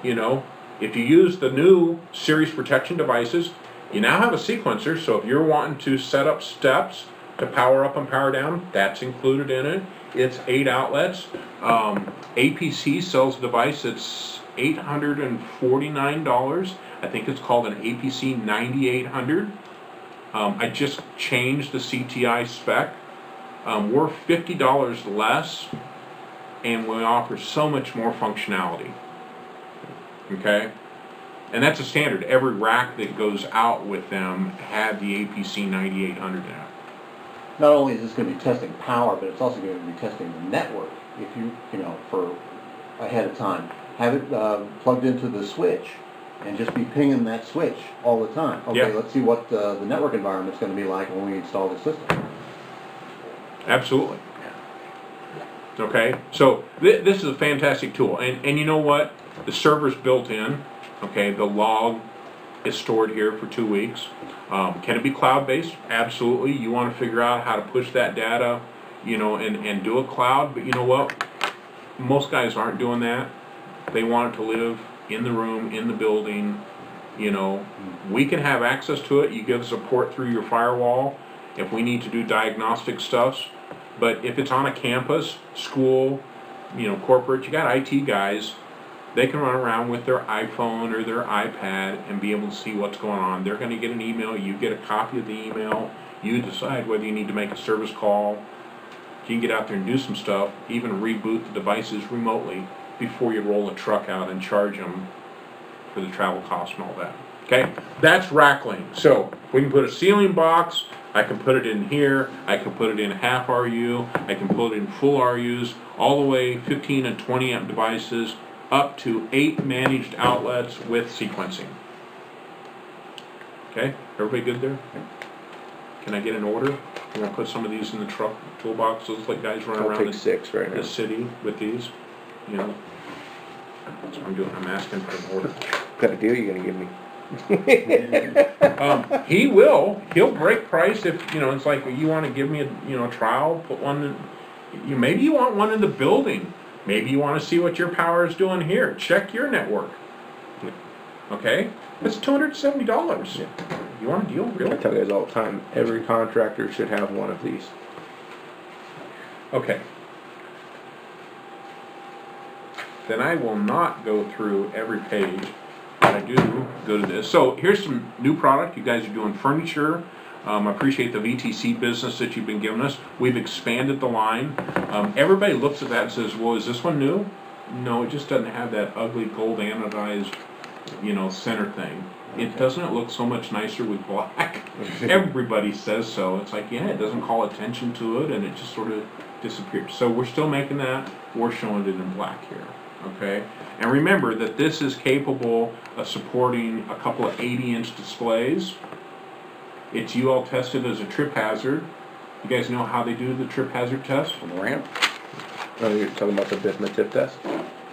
S1: If you use the new series protection devices, you now have a sequencer, so if you're wanting to set up steps to power up and power down, that's included in it. It's 8 outlets. APC sells a device that's $849. I think it's called an APC 9800. I just changed the CTI spec We're $50 less, and we offer so much more functionality. Okay? And that's a standard. Every rack that goes out with them had the APC 9800 in it.
S3: Not only is this going to be testing power, but it's also going to be testing the network. If you know, for ahead of time, have it plugged into the switch and just be pinging that switch all the time. Okay,
S1: Yeah.
S3: let's see what the network environment's going to be like when we install the system.
S1: Absolutely. Okay, so this is a fantastic tool, and you know what? The server's built in. Okay, the log is stored here for 2 weeks. Can it be cloud-based? Absolutely. You want to figure out how to push that data, you know, and do a cloud. But you know what? Most guys aren't doing that. They want it to live in the room, in the building. You know, we can have access to it. You give us a port through your firewall if we need to do diagnostic stuff. But if it's on a campus, school, you know, corporate, you got IT guys, they can run around with their iPhone or their iPad and be able to see what's going on. They're going to get an email. You get a copy of the email. You decide whether you need to make a service call. You can get out there and do some stuff, even reboot the devices remotely before you roll a truck out and charge them for the travel costs and all that. Okay, that's Rackling. So we can put a ceiling box. I can put it in here. I can put it in half RU. I can put it in full RUs, all the way 15 and 20 amp devices, up to 8 managed outlets with sequencing. Okay, everybody good there? Can I get an order? I'm gonna put some of these in the truck toolboxes, like guys run
S2: I'll
S1: around
S2: take 6 right now.
S1: the city with these. You know, that's what I'm doing. I'm asking for an order.
S2: What kind of deal you gonna give me?
S1: He will. He'll break price if, you know, it's like, you want to give me a trial, put one in, maybe you want one in the building. Maybe you want to see what your power is doing here. Check your network. Okay? It's $270.
S2: Yeah.
S1: You want a deal?
S2: I
S1: Really?
S2: tell guys all the time, every contractor should have one of these.
S1: Okay. Then I will not go through every page. I do go to this. So here's some new product. You guys are doing furniture. I appreciate the VTC business that you've been giving us. We've expanded the line. Everybody looks at that and says, well, is this one new? No, it just doesn't have that ugly gold anodized, you know, center thing. It doesn't look so much nicer with black. Everybody says so. It's like, yeah, it doesn't call attention to it, and it just sort of disappears. So we're still making that. We're showing it in black here. Okay, and remember that this is capable of supporting a couple of 80-inch displays. It's UL tested as a trip hazard. You guys know how they do the trip hazard test?
S3: On the ramp.
S2: Oh, you're talking about the BIFMA tip test?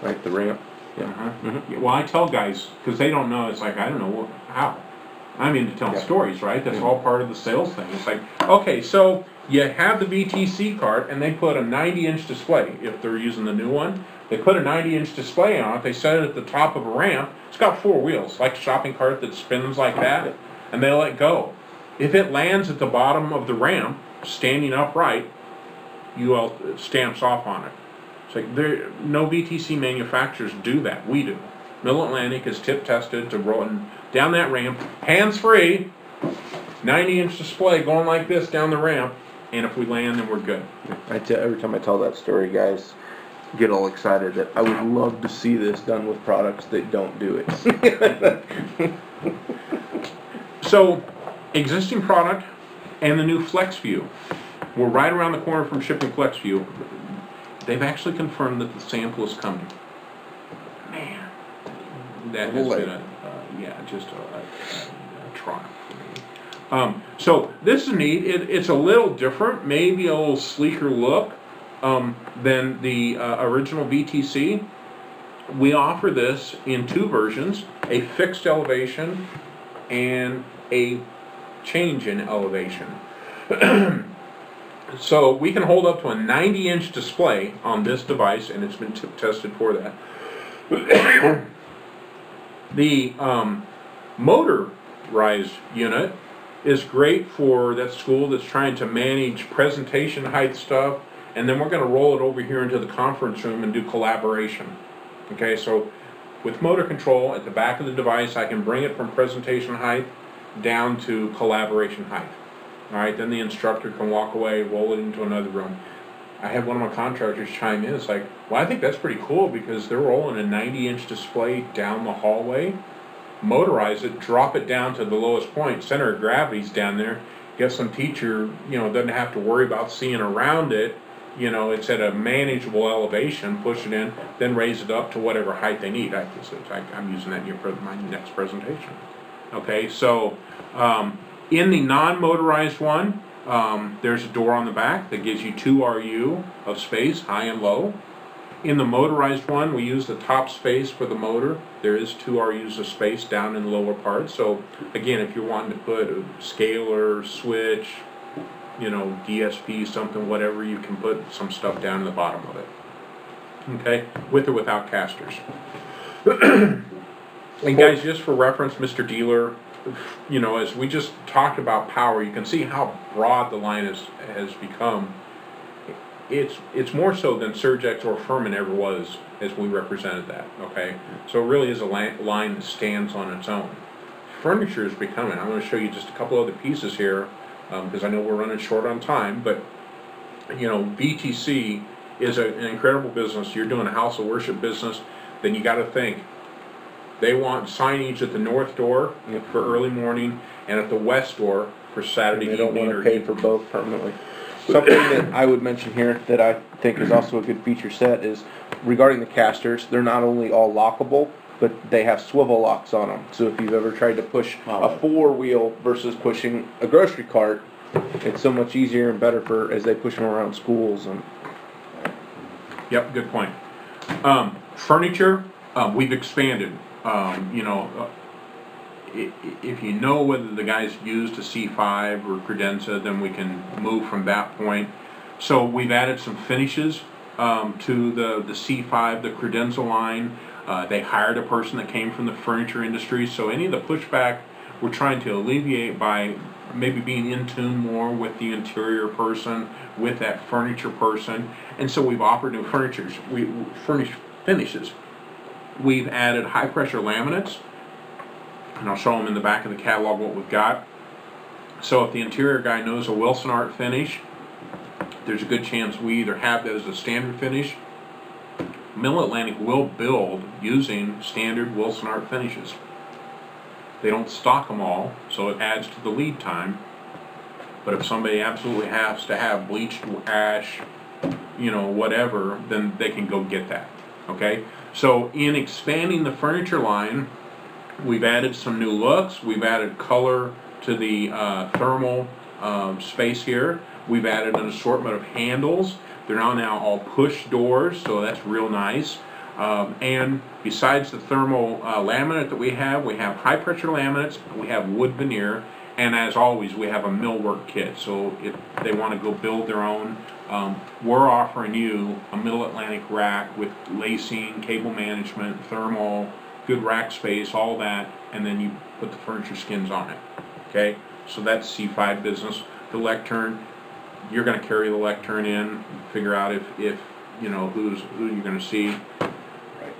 S2: Right, the ramp? Yeah.
S1: Yeah, well, I tell guys, because they don't know, it's like, I don't know how. I'm into telling stories, right? That's all part of the sales thing. It's like, okay, so you have the VTC cart, and they put a 90-inch display. If they're using the new one, they put a 90-inch display on it. They set it at the top of a ramp. It's got 4 wheels, like a shopping cart that spins like that, and they let go. If it lands at the bottom of the ramp, standing upright, UL stamps off on it. It's like, no VTC manufacturers do that. We do. Middle Atlantic is tip tested to run down that ramp, hands-free, 90-inch display going like this down the ramp, and if we land, then we're good.
S2: Every time I tell that story, guys get all excited that I would love to see this done with products that don't do it.
S1: So, existing product and the new FlexView. We're right around the corner from shipping FlexView. They've actually confirmed that the sample is coming. Man, that has been just a triumph for me. So this is neat. It's a little different, maybe a little sleeker look than the original VTC. We offer this in 2 versions, a fixed elevation and a change in elevation. So we can hold up to a 90-inch display on this device, and it's been tested for that. The motorized unit is great for that school that's trying to manage presentation height stuff, and then we're going to roll it over here into the conference room and do collaboration. Okay, so with motor control at the back of the device, I can bring it from presentation height down to collaboration height. All right, then the instructor can walk away, roll it into another room. I had one of my contractors chime in, it's like, well, I think that's pretty cool because they're rolling a 90-inch display down the hallway, motorize it, drop it down to the lowest point, center of gravity's down there, get some teacher, doesn't have to worry about seeing around it, it's at a manageable elevation, push it in, then raise it up to whatever height they need. I'm using that in my next presentation. Okay, so in the non-motorized one, there's a door on the back that gives you 2 RU of space, high and low. In the motorized one, we use the top space for the motor. There is 2 RUs of space down in the lower part. So again, if you're wanting to put a scaler, switch, DSP, something, whatever, you can put some stuff down in the bottom of it. Okay, with or without casters. And guys, just for reference, Mr. Dealer, as we just talked about power, you can see how broad the line has become. It's more so than Surgex or Furman ever was as we represented that, okay? So it really is a line that stands on its own. Furniture is becoming, I'm going to show you just a couple other pieces here, because I know we're running short on time, but, VTC is an incredible business. You're doing a house of worship business, then you got to think, they want signage at the north door for early morning and at the west door for Saturday evening.
S2: They don't want to pay for both permanently. Something that I would mention here that I think is also a good feature set is regarding the casters, they're not only all lockable, but they have swivel locks on them. So if you've ever tried to push a 4-wheel versus pushing a grocery cart, it's so much easier and better as they push them around schools.
S1: Yep, good point. Furniture, we've expanded. If you know whether the guy's used a C5 or credenza, then we can move from that point. So we've added some finishes to the C5, the credenza line. They hired a person that came from the furniture industry, so any of the pushback we're trying to alleviate by maybe being in tune more with the interior person, with that furniture person, and so we've offered new finishes. We've added high pressure laminates, and I'll show them in the back of the catalog what we've got. So if the interior guy knows a Wilson Art finish, there's a good chance we either have that as a standard finish. Mill Atlantic will build using standard Wilson Art finishes. They don't stock them all, so it adds to the lead time. But if somebody absolutely has to have bleached ash, whatever, then they can go get that. Okay? So in expanding the furniture line, we've added some new looks. We've added color to the thermal space here. We've added an assortment of handles. They're now all push doors, so that's real nice. And besides the thermal laminate that we have high pressure laminates, we have wood veneer, and as always, we have a millwork kit. So if they want to go build their own, we're offering you a Middle Atlantic rack with lacing, cable management, thermal, good rack space, all that, and then you put the furniture skins on it. Okay, so that's C5 business. The lectern, you're going to carry the lectern in, figure out if who you're going to see.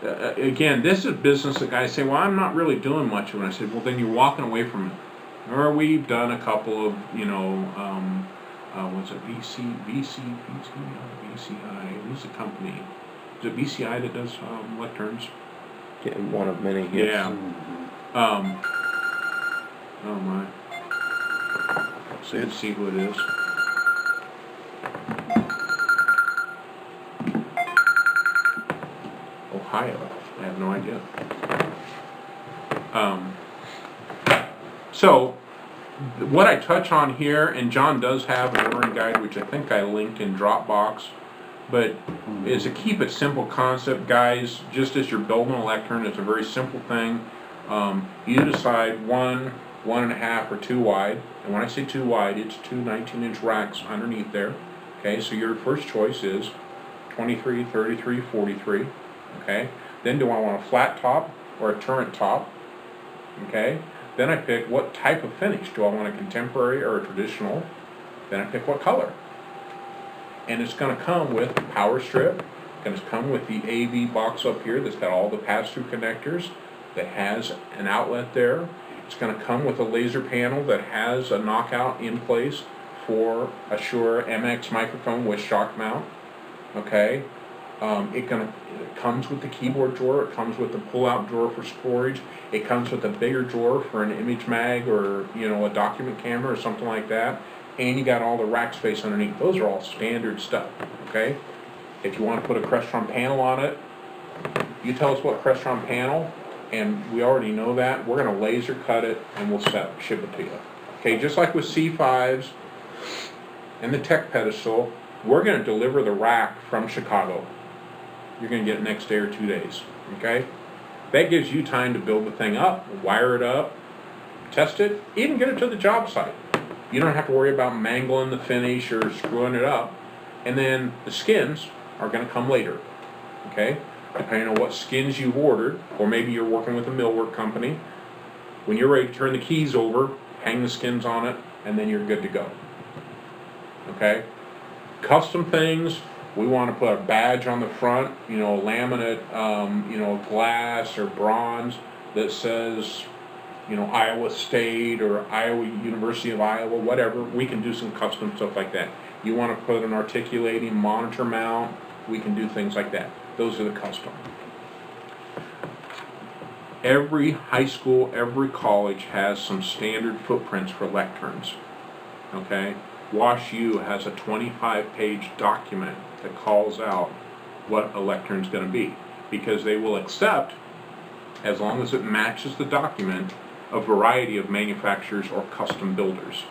S1: Again, this is business that guys say, well, I'm not really doing much of it. I said, well, then you're walking away from it. Or we've done a couple of, what's it, BCI, who's the company? Is it BCI that does lecterns?
S2: Yeah, one of many. Yes.
S1: Yeah. Oh my. Let's see who it is. Ohio. I have no idea. So, what I touch on here, and John does have an ordering guide, which I think I linked in Dropbox, but is a keep it simple concept, guys. Just as you're building a lectern, it's a very simple thing. You decide 1, 1.5, or 2 wide. And when I say 2 wide, it's 2 19-inch racks underneath there. Okay, so your first choice is 23, 33, 43. Okay, then do I want a flat top or a turret top? Okay, then I pick what type of finish. Do I want a contemporary or a traditional? Then I pick what color. And it's going to come with power strip. It's going to come with the AV box up here that's got all the pass-through connectors, that has an outlet there. It's going to come with a laser panel that has a knockout in place for a Shure MX microphone with shock mount, okay? It comes with the keyboard drawer, it comes with the pull-out drawer for storage, it comes with a bigger drawer for an image mag or, you know, a document camera or something like that, and you got all the rack space underneath. Those are all standard stuff, okay? If you want to put a Crestron panel on it, you tell us what Crestron panel, and we already know that. We're going to laser cut it, and we'll ship it to you. Okay, just like with C5s and the tech pedestal, we're going to deliver the rack from Chicago. You're going to get it next day or 2 days, okay? That gives you time to build the thing up, wire it up, test it, even get it to the job site. You don't have to worry about mangling the finish or screwing it up. And then the skins are going to come later, okay? Depending on what skins you've ordered, or maybe you're working with a millwork company. When you're ready to turn the keys over, hang the skins on it, and then you're good to go, okay? Custom things, we want to put a badge on the front, you know, laminate, you know, glass or bronze that says, you know, Iowa State or Iowa University of Iowa, whatever. We can do some custom stuff like that. You want to put an articulating monitor mount, we can do things like that. Those are the custom. Every high school, every college has some standard footprints for lecterns, okay? WashU has a 25-page document that calls out what a lectern is going to be, because they will accept, as long as it matches the document, a variety of manufacturers or custom builders,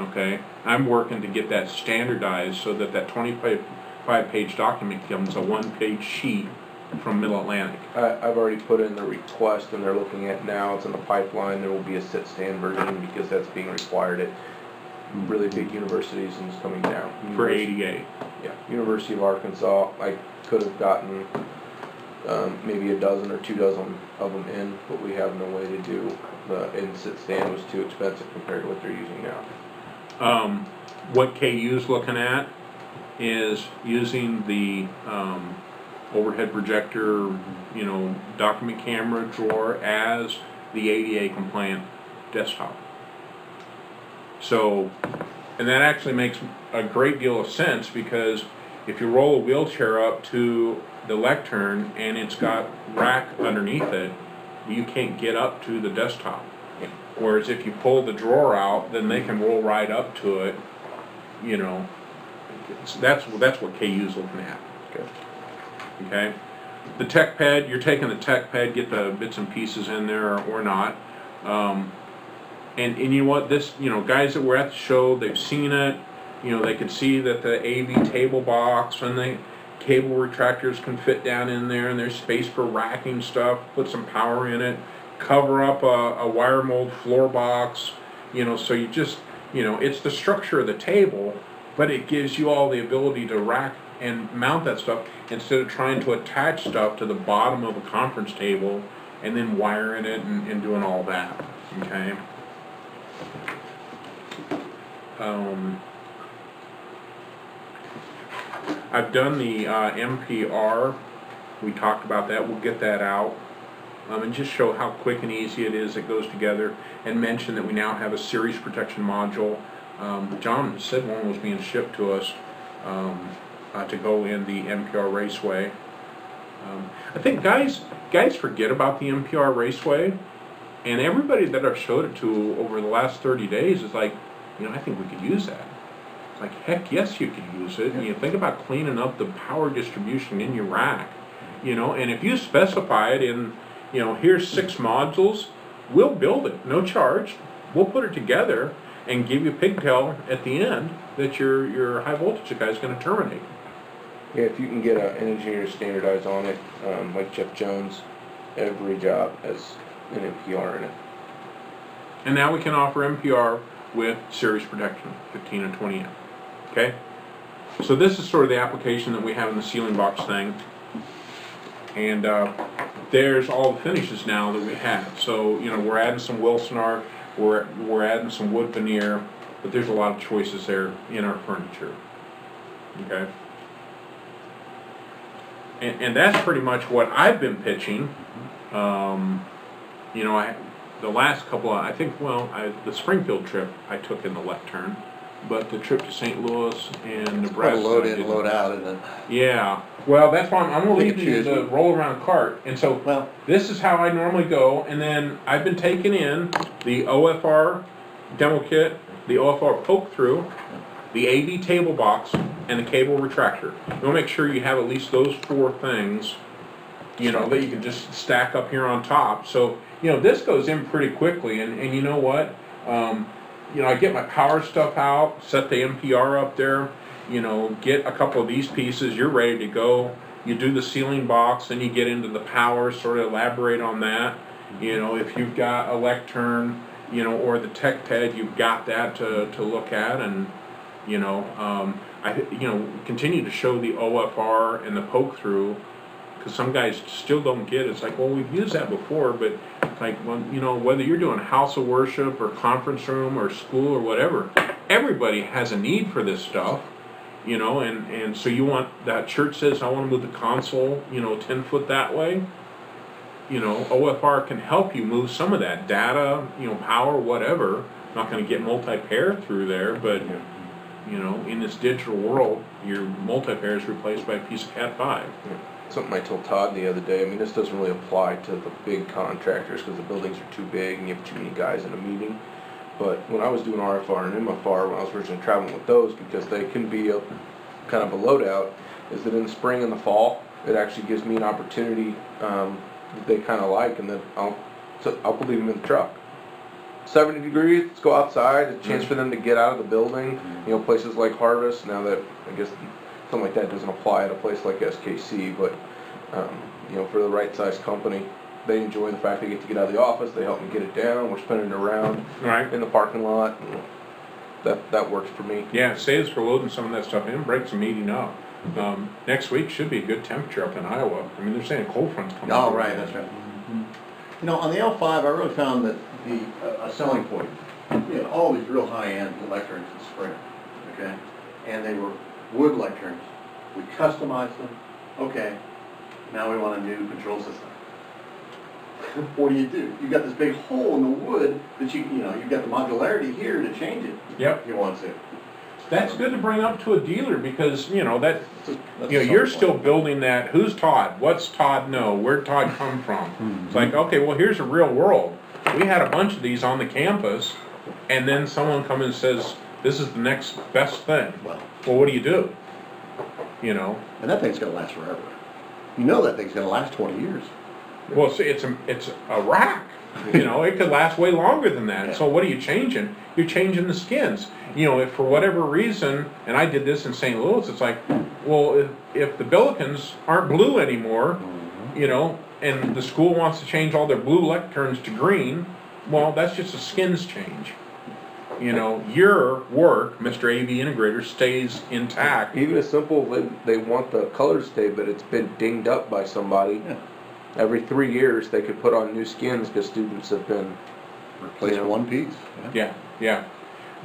S1: okay? I'm working to get that standardized so that that 25-page document becomes a one-page sheet from Middle Atlantic.
S2: I've already put in the request, and they're looking at now, it's in the pipeline, there will be a sit-stand version because that's being required at really big universities and it's coming down.
S1: For ADA.
S2: Yeah, University of Arkansas, I could have gotten maybe a dozen or 2 dozen of them in, but we have no way to do the in-sit stand was too expensive compared to what they're using now.
S1: What KU's looking at is using the overhead projector, you know, document camera drawer as the ADA compliant desktop. So, and that actually makes a great deal of sense, because if you roll a wheelchair up to the lectern and it's got rack underneath it, you can't get up to the desktop. Whereas if you pull the drawer out, then they can roll right up to it, you know. That's what KU's looking at. Okay. The tech pad, you're taking the tech pad, get the bits and pieces in there or not. And you know what, this, you know, guys that were at the show, they've seen it, you know, they can see that the AV table box and the cable retractors can fit down in there, and there's space for racking stuff, put some power in it, cover up a wire mold floor box, you know, so you just, you know, it's the structure of the table, but it gives you all the ability to rack and mount that stuff instead of trying to attach stuff to the bottom of a conference table and then wiring it and doing all that, okay? I've done the MPR. We talked about that. We'll get that out and just show how quick and easy it is. It goes together, and mention that we now have a series protection module. John said one was being shipped to us to go in the MPR Raceway. I think guys forget about the MPR Raceway, and everybody that I've showed it to over the last 30 days is like, you know, I think we could use that. It's like, heck yes, you could use it. And you think about cleaning up the power distribution in your rack, you know, and if you specify it in, you know, here's 6 modules, we'll build it, no charge. We'll put it together and give you a pigtail at the end that your high voltage guy is going to terminate.
S2: Yeah, if you can get an engineer to standardize on it, like Jeff Jones, every job has an MPR in it.
S1: And now we can offer MPR with series protection, 15 and 20 amp. Okay? So this is sort of the application that we have in the ceiling box thing. And there's all the finishes now that we have. So, you know, we're adding some Wilson art, we're adding some wood veneer, but there's a lot of choices there in our furniture. Okay? And that's pretty much what I've been pitching. You know, the last couple of, I think, well, the Springfield trip I took in the lectern. but the trip to St. Louis and
S3: Quite a
S1: Nebraska.
S3: load
S1: I
S3: in,
S1: didn't.
S3: load out, isn't it?
S1: Yeah, well, that's why I'm gonna
S3: Pick
S1: leave
S3: and
S1: you
S3: choose.
S1: the roll around cart, and so
S3: Well,
S1: this is how I normally go, and then I've been taking in the OFR demo kit, the OFR poke through, the AV table box, and the cable retractor. You'll make sure you have at least those 4 things, you know, that you can just stack up here on top. So, you know, this goes in pretty quickly, and you know what? You know, I get my power stuff out, set the MPR up there, you know, get a couple of these pieces, you're ready to go. You do the ceiling box, then you get into the power, sort of elaborate on that. You know, if you've got a lectern, you know, or the TechPed, you've got that to look at, and, you know, continue to show the OFR and the poke through, because some guys still don't get it. It's like, well, we've used that before, but like, well, you know, whether you're doing house of worship or conference room or school or whatever, everybody has a need for this stuff, you know, and so you want, that church says, I want to move the console, you know, 10 foot that way. You know, OFR can help you move some of that data, you know, power, whatever. Not going to get multi-pair through there, but, you know, in this digital world, your multi-pair is replaced by a piece of Cat5.
S2: Something I told Todd the other day, I mean, this doesn't really apply to the big contractors because the buildings are too big and you have too many guys in a meeting. But when I was doing RFR and MFR, when I was originally traveling with those, because they can be a kind of a loadout, is that in the spring and the fall, it actually gives me an opportunity that they kind of like, and then I'll put them in the truck. 70 degrees, let's go outside, a chance for them to get out of the building, you know, places like Harvest, now that, I guess, something like that doesn't apply at a place like SKC, but, you know, for the right size company, they enjoy the fact they get to get out of the office, they help me get it down, we're spinning it around
S1: Right.
S2: in the parking lot, and that works for me.
S1: Yeah, it saves for loading some of that stuff in, breaks the meeting up. Next week should be a good temperature up in Iowa. I mean, they're saying cold front's coming.
S3: oh,
S1: through.
S3: right, that's right. You know, on the L5, I really found that a selling point, you know, all these real high-end lecterns in Sprint, okay? And they were wood lecterns. We customized them. Okay, now we want a new control system. What do? You've got this big hole in the wood that you've got the modularity here to change it.
S1: Yep.
S3: If you want to.
S1: That's good to bring up to a dealer because, you know, that,
S3: That's
S1: you know,
S3: a
S1: you're
S3: selling
S1: still
S3: point.
S1: building that, who's Todd? What's Todd know? Where'd Todd come from? It's like, okay, well, here's a real world. We had a bunch of these on the campus, and then someone comes and says, this is the next best thing.
S3: Well,
S1: Well, what do you do? You know?
S3: and that thing's going to last forever. You know that thing's going to last 20 years.
S1: Well, see, it's a rack. You know, it could last way longer than that.
S3: Yeah.
S1: So what are you changing? You're changing the skins. You know, if for whatever reason, and I did this in St. Louis, it's like, well, if the Billikens aren't blue anymore, you know, and the school wants to change all their blue lecterns to green, well, that's just a skins change. You know, your work, Mr. AV Integrator, stays intact.
S2: Even as simple, they want the color to stay, but it's been dinged up by somebody.
S3: Yeah.
S2: Every 3 years, they could put on new skins because students have been,
S3: Replace
S2: you know,
S3: one piece.
S1: Yeah, yeah.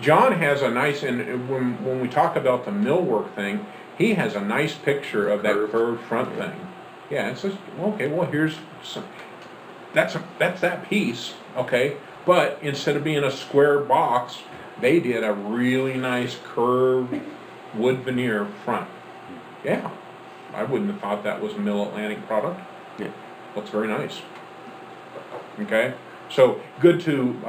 S1: John has a nice, and when we talk about the millwork thing, he has a nice picture of that curved front thing. Yeah, it's just, okay, well, here's some, that's that piece, okay? But instead of being a square box, they did a really nice curved wood veneer front. Yeah, I wouldn't have thought that was a Mill Atlantic product.
S2: Yeah.
S1: Looks very nice. Okay, so good to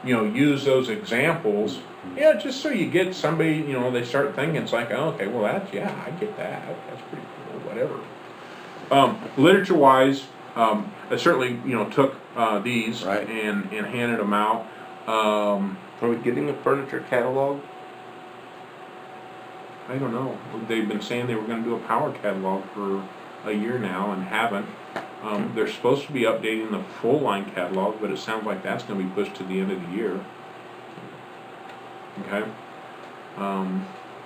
S1: you know, use those examples. Yeah, just so you get somebody, you know, they start thinking, it's like, oh, okay, well, that's, yeah, I get that. That's pretty cool. Whatever. Literature-wise, I certainly, you know, took these
S3: Right.
S1: and handed them out.
S2: are we getting a furniture catalog?
S1: I don't know. They've been saying they were going to do a power catalog for a year now and haven't. They're supposed to be updating the full line catalog, but it sounds like that's going to be pushed to the end of the year. Okay.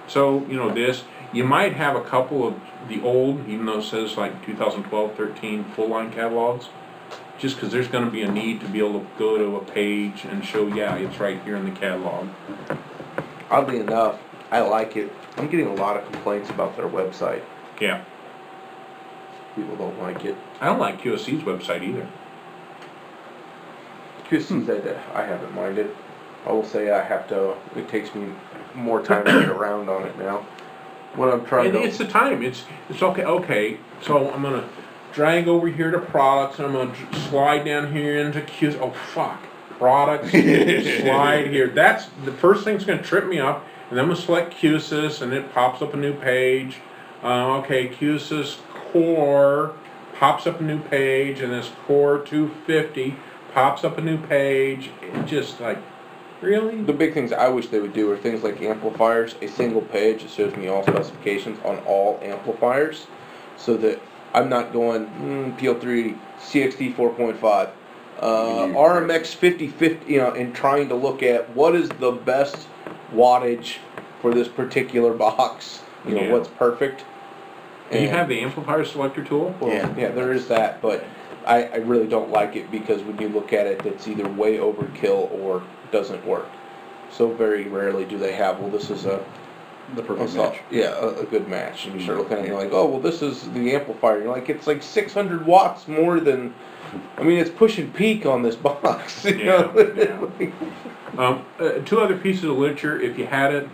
S1: So, you know, this, you might have a couple of the old, even though it says like 2012, 13 full line catalogs, just because there's going to be a need to be able to go to a page and show, yeah, it's right here in the catalog.
S2: Oddly enough, I like it. I'm getting a lot of complaints about their website.
S1: Yeah.
S2: People don't like it.
S1: I don't like QSC's website either.
S2: QSC's I haven't minded. I will say it takes me more time to get around on it now. When I'm trying
S1: And
S2: to.
S1: it's the time, it's okay, so I'm gonna drag over here to products, and I'm gonna slide down here into Q's, oh fuck, products, slide here, that's, the first thing's gonna trip me up, and then I'm gonna select QSYS, and it pops up a new page, okay, QSYS core, pops up a new page, and this core 250 pops up a new page, it just like, really?
S2: The big things I wish they would do are things like amplifiers, a single page that shows me all specifications on all amplifiers, so that I'm not going PL3 CXT 4.5, RMX 5050, and trying to look at what is the best wattage for this particular box,
S1: Yeah.
S2: what's perfect.
S1: Do you have the amplifier selector tool?
S2: Well, yeah, there is that, but I really don't like it because when you look at it, it's either way overkill or doesn't work. So very rarely do they have, well, this is the
S3: perfect match.
S2: Yeah, a good match. And you start looking at it, and you're like, oh, well, this is the amplifier. You're like, it's like 600 watts more than, I mean, it's pushing peak on this box. You know?
S1: Two other pieces of literature, if you had it,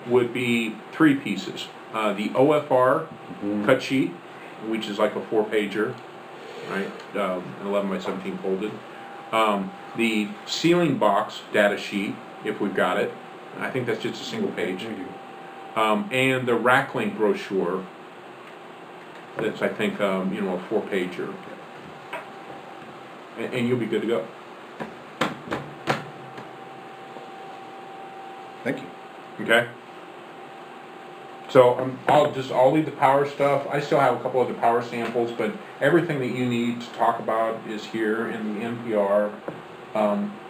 S1: would be 3 pieces. The OFR cut sheet, which is like a 4-pager, right? 11 by 17 folded. The ceiling box data sheet, if we've got it. I think that's just a single page. And the Racklink brochure. That's, I think, a 4-pager. And you'll be good to go.
S3: Thank you.
S1: Okay? So I'll leave the power stuff. I still have a couple other power samples, but everything that you need to talk about is here in the NPR.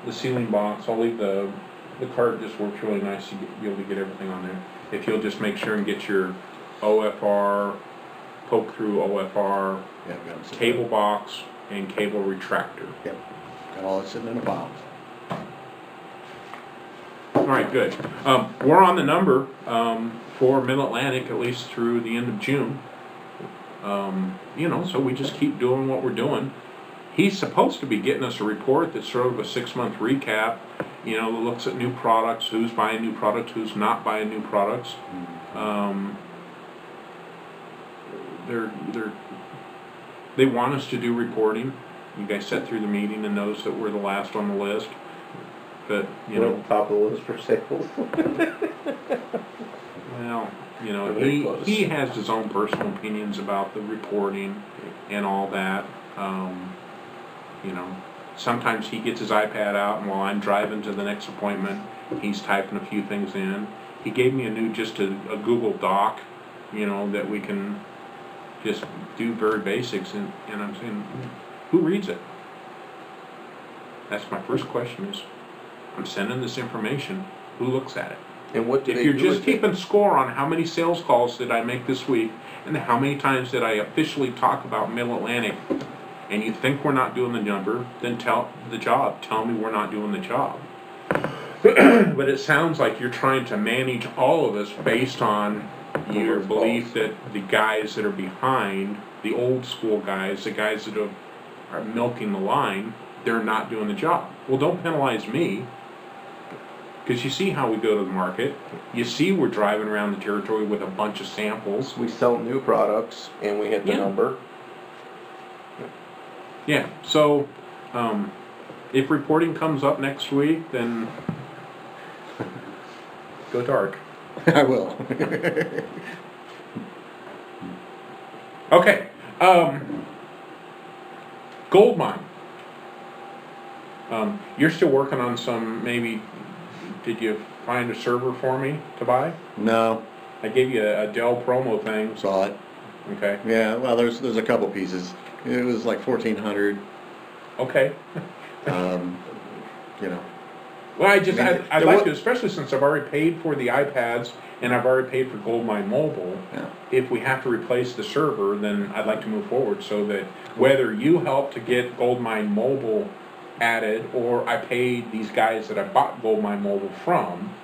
S1: The ceiling box, I'll leave the cart just works really nice to be able to get everything on there. If you'll just make sure and get your OFR, poke through OFR, cable box, and cable retractor.
S3: Yep. Got all that sitting in a file.
S1: All right, good. We're on the number for Mid-Atlantic at least through the end of June. So we just keep doing what we're doing. He's supposed to be getting us a report that's sort of a 6-month recap, that looks at new products, who's buying new products, who's not buying new products. They want us to do reporting. You guys sat through the meeting and noticed that we're the last on the list. But,
S2: We're at the top of the list for sales.
S1: Well,
S2: Very close.
S1: he has his own personal opinions about the reporting and all that. Sometimes he gets his iPad out, and while I'm driving to the next appointment, he's typing a few things in. He gave me a Google Doc, that we can just do very basics, and I'm saying, who reads it? That's my first question is, I'm sending this information, who looks at it?
S2: And what do
S1: If
S2: they
S1: you're
S2: do
S1: just
S2: with it?
S1: keeping score on how many sales calls did I make this week, and how many times did I officially talk about Mid-Atlantic, and you think we're not doing the number, then tell me we're not doing the job. But it sounds like you're trying to manage all of us based on your belief that the guys that are behind, the old school guys, the guys that are milking the line, they're not doing the job. Well, don't penalize me. Because you see how we go to the market. You see we're driving around the territory with a bunch of samples.
S2: We sell new products and we hit the number.
S1: Yeah, so if reporting comes up next week, then go dark.
S3: I will.
S1: Okay, gold mine. You're still working on some, maybe, did you find a server for me to buy?
S3: No.
S1: I gave you a Dell promo thing.
S3: Saw it.
S1: Okay.
S3: Yeah, well, there's a couple pieces. It was like 1,400.
S1: Okay. Well, I'd like to, especially since I've already paid for the iPads and I've already paid for Goldmine Mobile.
S3: Yeah.
S1: If we have to replace the server, then I'd like to move forward so that whether you help to get Goldmine Mobile added or I paid these guys that I bought Goldmine Mobile from.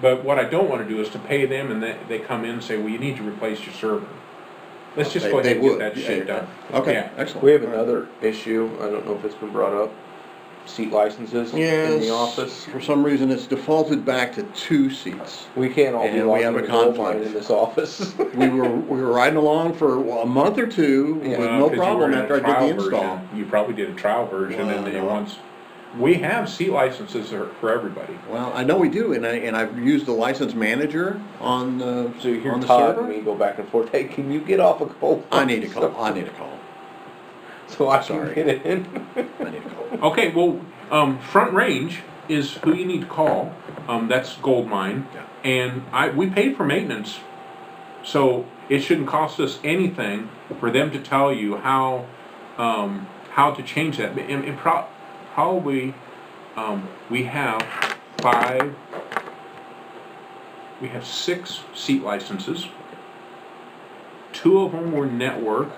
S1: But what I don't want to do is to pay them and they come in and say, well, you need to replace your server. Let's just go ahead and get that shit done.
S3: Okay,
S1: Yeah.
S3: excellent.
S2: We have another issue, I don't know if it's been brought up. seat licenses in
S3: Yes,
S2: the office.
S3: for some reason it's defaulted back to 2 seats.
S2: We can't all be
S3: And we have
S2: logging
S3: a
S2: in Gold Mine
S3: conflict.
S2: in this office.
S3: We were riding along for a month or two
S2: Yeah.
S3: with
S1: Well,
S3: no
S1: 'cause you
S3: problem
S1: were in a
S3: after I did
S1: trial
S3: the install.
S1: version. You probably did a trial version,
S3: Well,
S1: and then
S3: no.
S1: once, we have seat licenses for everybody.
S3: Well, I know we do, and I've used the license manager on the
S2: So you hear
S3: on the
S2: Todd
S3: server.
S2: and me go back and forth, hey, can you get off a Gold
S3: I
S2: Mine?
S3: need to call. I need to call.
S2: So I
S3: Sorry.
S2: can get in.
S3: I need to call.
S1: Okay, well, Front Range is who you need to call. That's Gold Mine,
S3: Yeah.
S1: and we paid for maintenance, so it shouldn't cost us anything for them to tell you how to change that. And probably we have 6 seat licenses. 2 of them were network,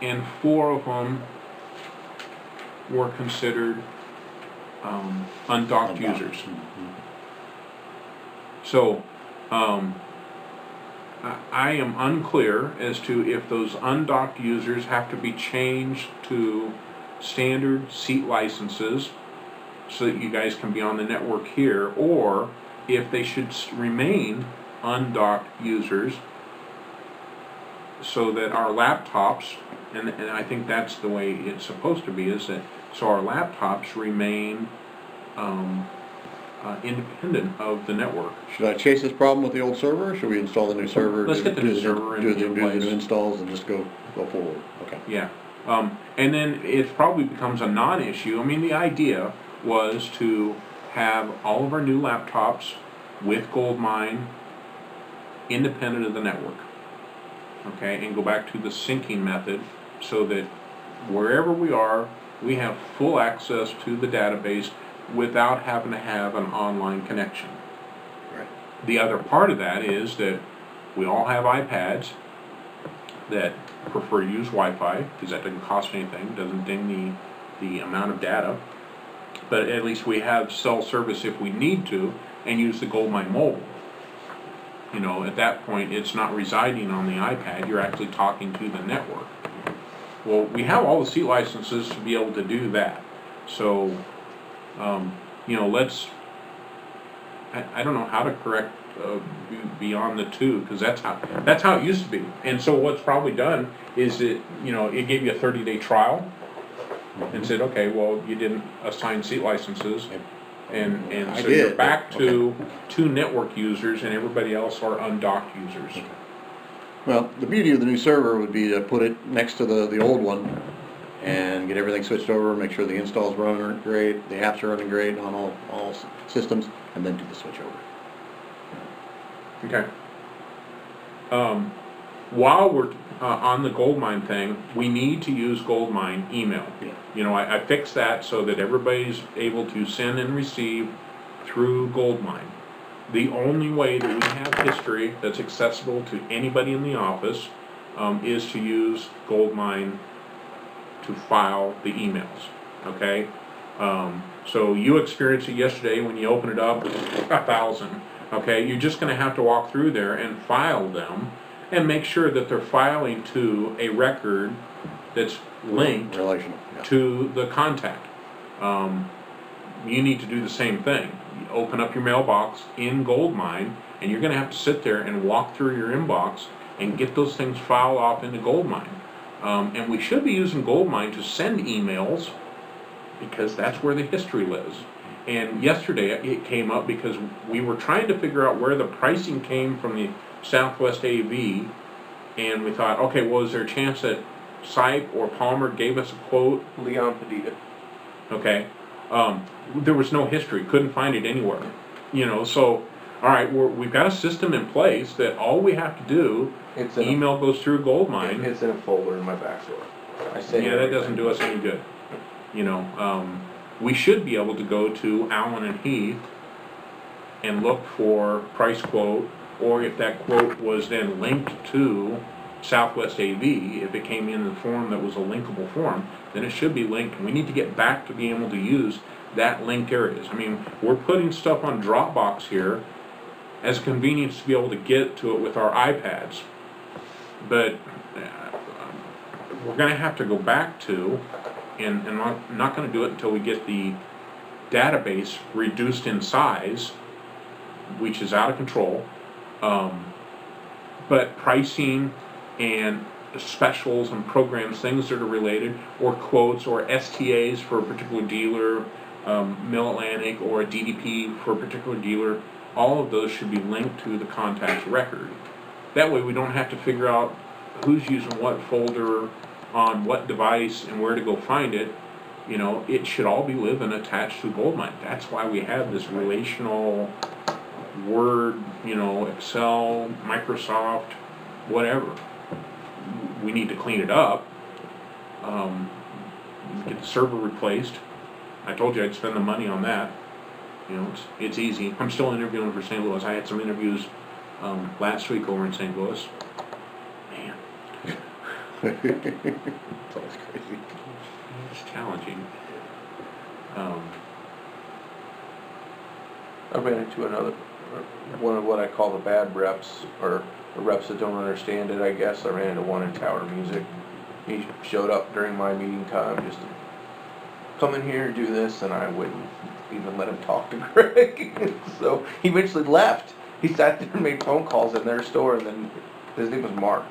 S1: and 4 of them were considered undocked users. So, I am unclear as to if those undocked users have to be changed to standard seat licenses so that you guys can be on the network here, or if they should remain undocked users so that our laptops, and I think that's the way it's supposed to be, is that so our laptops remain independent of the network.
S3: Should I chase this problem with the old server, or should we install the new server?
S1: Let's get the new server
S3: do the
S1: in
S3: new
S1: place.
S3: installs and just go forward. Okay.
S1: Yeah, and then it probably becomes a non-issue. I mean, the idea was to have all of our new laptops with Goldmine independent of the network. Okay, and go back to the syncing method so that wherever we are, we have full access to the database without having to have an online connection.
S3: Right.
S1: The other part of that is that we all have iPads that prefer to use Wi-Fi because that doesn't cost anything, doesn't ding the amount of data. But at least we have cell service if we need to, and use the Goldmine mobile. You know, at that point, it's not residing on the iPad, you're actually talking to the network. Well, we have all the seat licenses to be able to do that. So, you know, I don't know how to correct beyond the 2, because that's how it used to be. And so what's probably done is it gave you a 30-day trial and said, okay, well, you didn't assign seat licenses. And
S3: I
S1: so
S3: did,
S1: you're back
S3: but-
S1: to 2 network users, and everybody else are undocked users.
S3: Well, the beauty of the new server would be to put it next to the old one and get everything switched over, make sure the installs running great, the apps are running great on all systems, and then do the switch over.
S1: Okay. While we're on the Goldmine thing, we need to use Goldmine email.
S3: Yeah.
S1: You know, I fixed that so that everybody's able to send and receive through Goldmine. The only way that we have history that's accessible to anybody in the office is to use Goldmine to file the emails, okay? So you experienced it yesterday when you open it up, 1,000, okay? You're just gonna have to walk through there and file them and make sure that they're filing to a record that's linked
S3: Relational. Yeah.
S1: to the contact. You need to do the same thing. You open up your mailbox in Goldmine, and you're gonna have to sit there and walk through your inbox and get those things filed off into Goldmine. And we should be using Goldmine to send emails because that's where the history lives. And yesterday it came up because we were trying to figure out where the pricing came from the Southwest AV, and we thought, okay, well, is there a chance that Sype or Palmer gave us a quote?
S2: Leon Padita.
S1: Okay. There was no history, couldn't find it anywhere. You know, so, all right, we've got a system in place that all we have to do,
S2: It's in
S1: email goes through Goldmine.
S2: It's in a folder in my back drawer. I say
S1: Yeah, that doesn't do us any good. You know, we should be able to go to Allen and Heath and look for price quote, or if that quote was then linked to Southwest AV, if it came in the form that was a linkable form, then it should be linked. And we need to get back to being able to use that linked areas. I mean, we're putting stuff on Dropbox here as a convenience to be able to get to it with our iPads. But we're going to have to go back to and I'm not gonna do it until we get the database reduced in size, which is out of control. But pricing and specials and programs, things that are related, or quotes or STAs for a particular dealer, Mid-Atlantic or a DDP for a particular dealer, all of those should be linked to the contact's record. That way we don't have to figure out who's using what folder on what device and where to go find it. You know, it should all be living attached to Goldmine. That's why we have this relational Word, you know, Excel, Microsoft, whatever. We need to clean it up. Get the server replaced. I told you I'd spend the money on that. You know, it's easy. I'm still interviewing for St. Louis. I had some interviews last week over in St. Louis. Man,
S3: It's always crazy.
S1: it's challenging.
S2: I ran into one of what I call the bad reps, or the reps that don't understand it, I guess. I ran into one in Tower Music. He showed up during my meeting time just to come in here and do this, and I wouldn't even let him talk to Greg. So he eventually left. He sat there and made phone calls in their store, and then his name was Mark.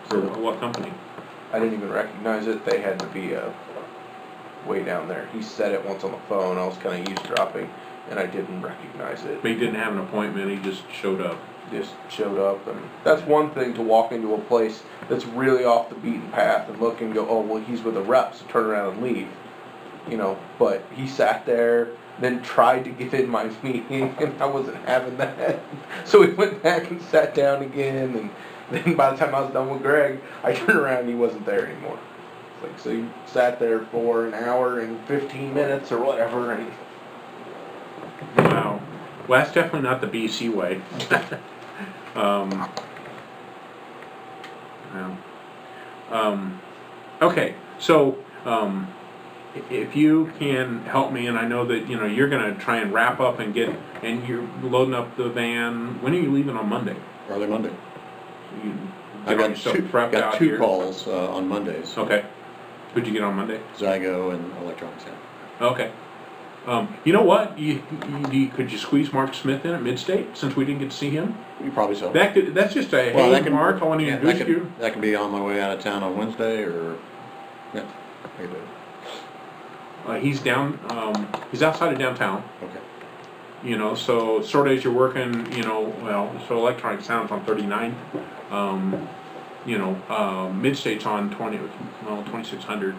S1: For what company?
S2: I didn't even recognize it. They had to be way down there. He said it once on the phone. I was kind of eavesdropping, and I didn't recognize it.
S1: But he didn't have an appointment. He just showed up.
S2: Just showed up, and that's one thing, to walk into a place that's really off the beaten path and look and go, oh, well, he's with the reps, so turn around and leave, you know. But he sat there, then tried to get in my meeting, and I wasn't having that. So we went back and sat down again, and then by the time I was done with Greg, I turned around and he wasn't there anymore. It's like, so he sat there for an hour and 15 minutes or whatever, and
S1: Wow. Well, that's definitely not the BC way. Okay, so if you can help me, and I know that you're going to try and wrap up and you're loading up the van. When are you leaving on Monday?
S3: Early Monday.
S1: You
S3: I
S1: get
S3: got
S1: yourself
S3: two,
S1: prepped
S3: got
S1: out
S3: two
S1: here?
S3: calls on Mondays.
S1: Okay. Who'd you get on Monday?
S3: Zygo and Electronics. Yeah.
S1: Okay. You know what? Could you squeeze Mark Smith in at Midstate, since we didn't get to see him?
S3: You probably so.
S1: That's just a,
S3: Well,
S1: hey,
S3: that can-
S1: Mark, I want to
S3: Yeah,
S1: introduce you.
S3: that can be on my way out of town on Wednesday, or yeah, I can do it.
S1: He's down, he's outside of downtown,
S3: Okay.
S1: So sort of as you're working, so Electronic Sound's on 39th, Midstate's on 2600.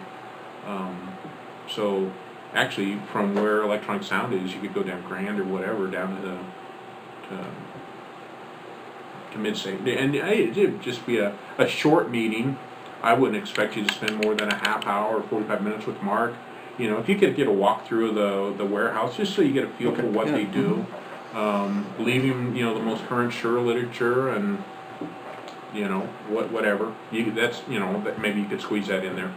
S1: So actually, from where Electronic Sound is, you could go down Grand or whatever, down to Midstate. And it'd just be a short meeting. I wouldn't expect you to spend more than a half hour or 45 minutes with Mark. If you could get a walkthrough of the warehouse, just so you get a feel for what they do. Leave him, the most current Shure literature and, whatever. Maybe you could squeeze that in there.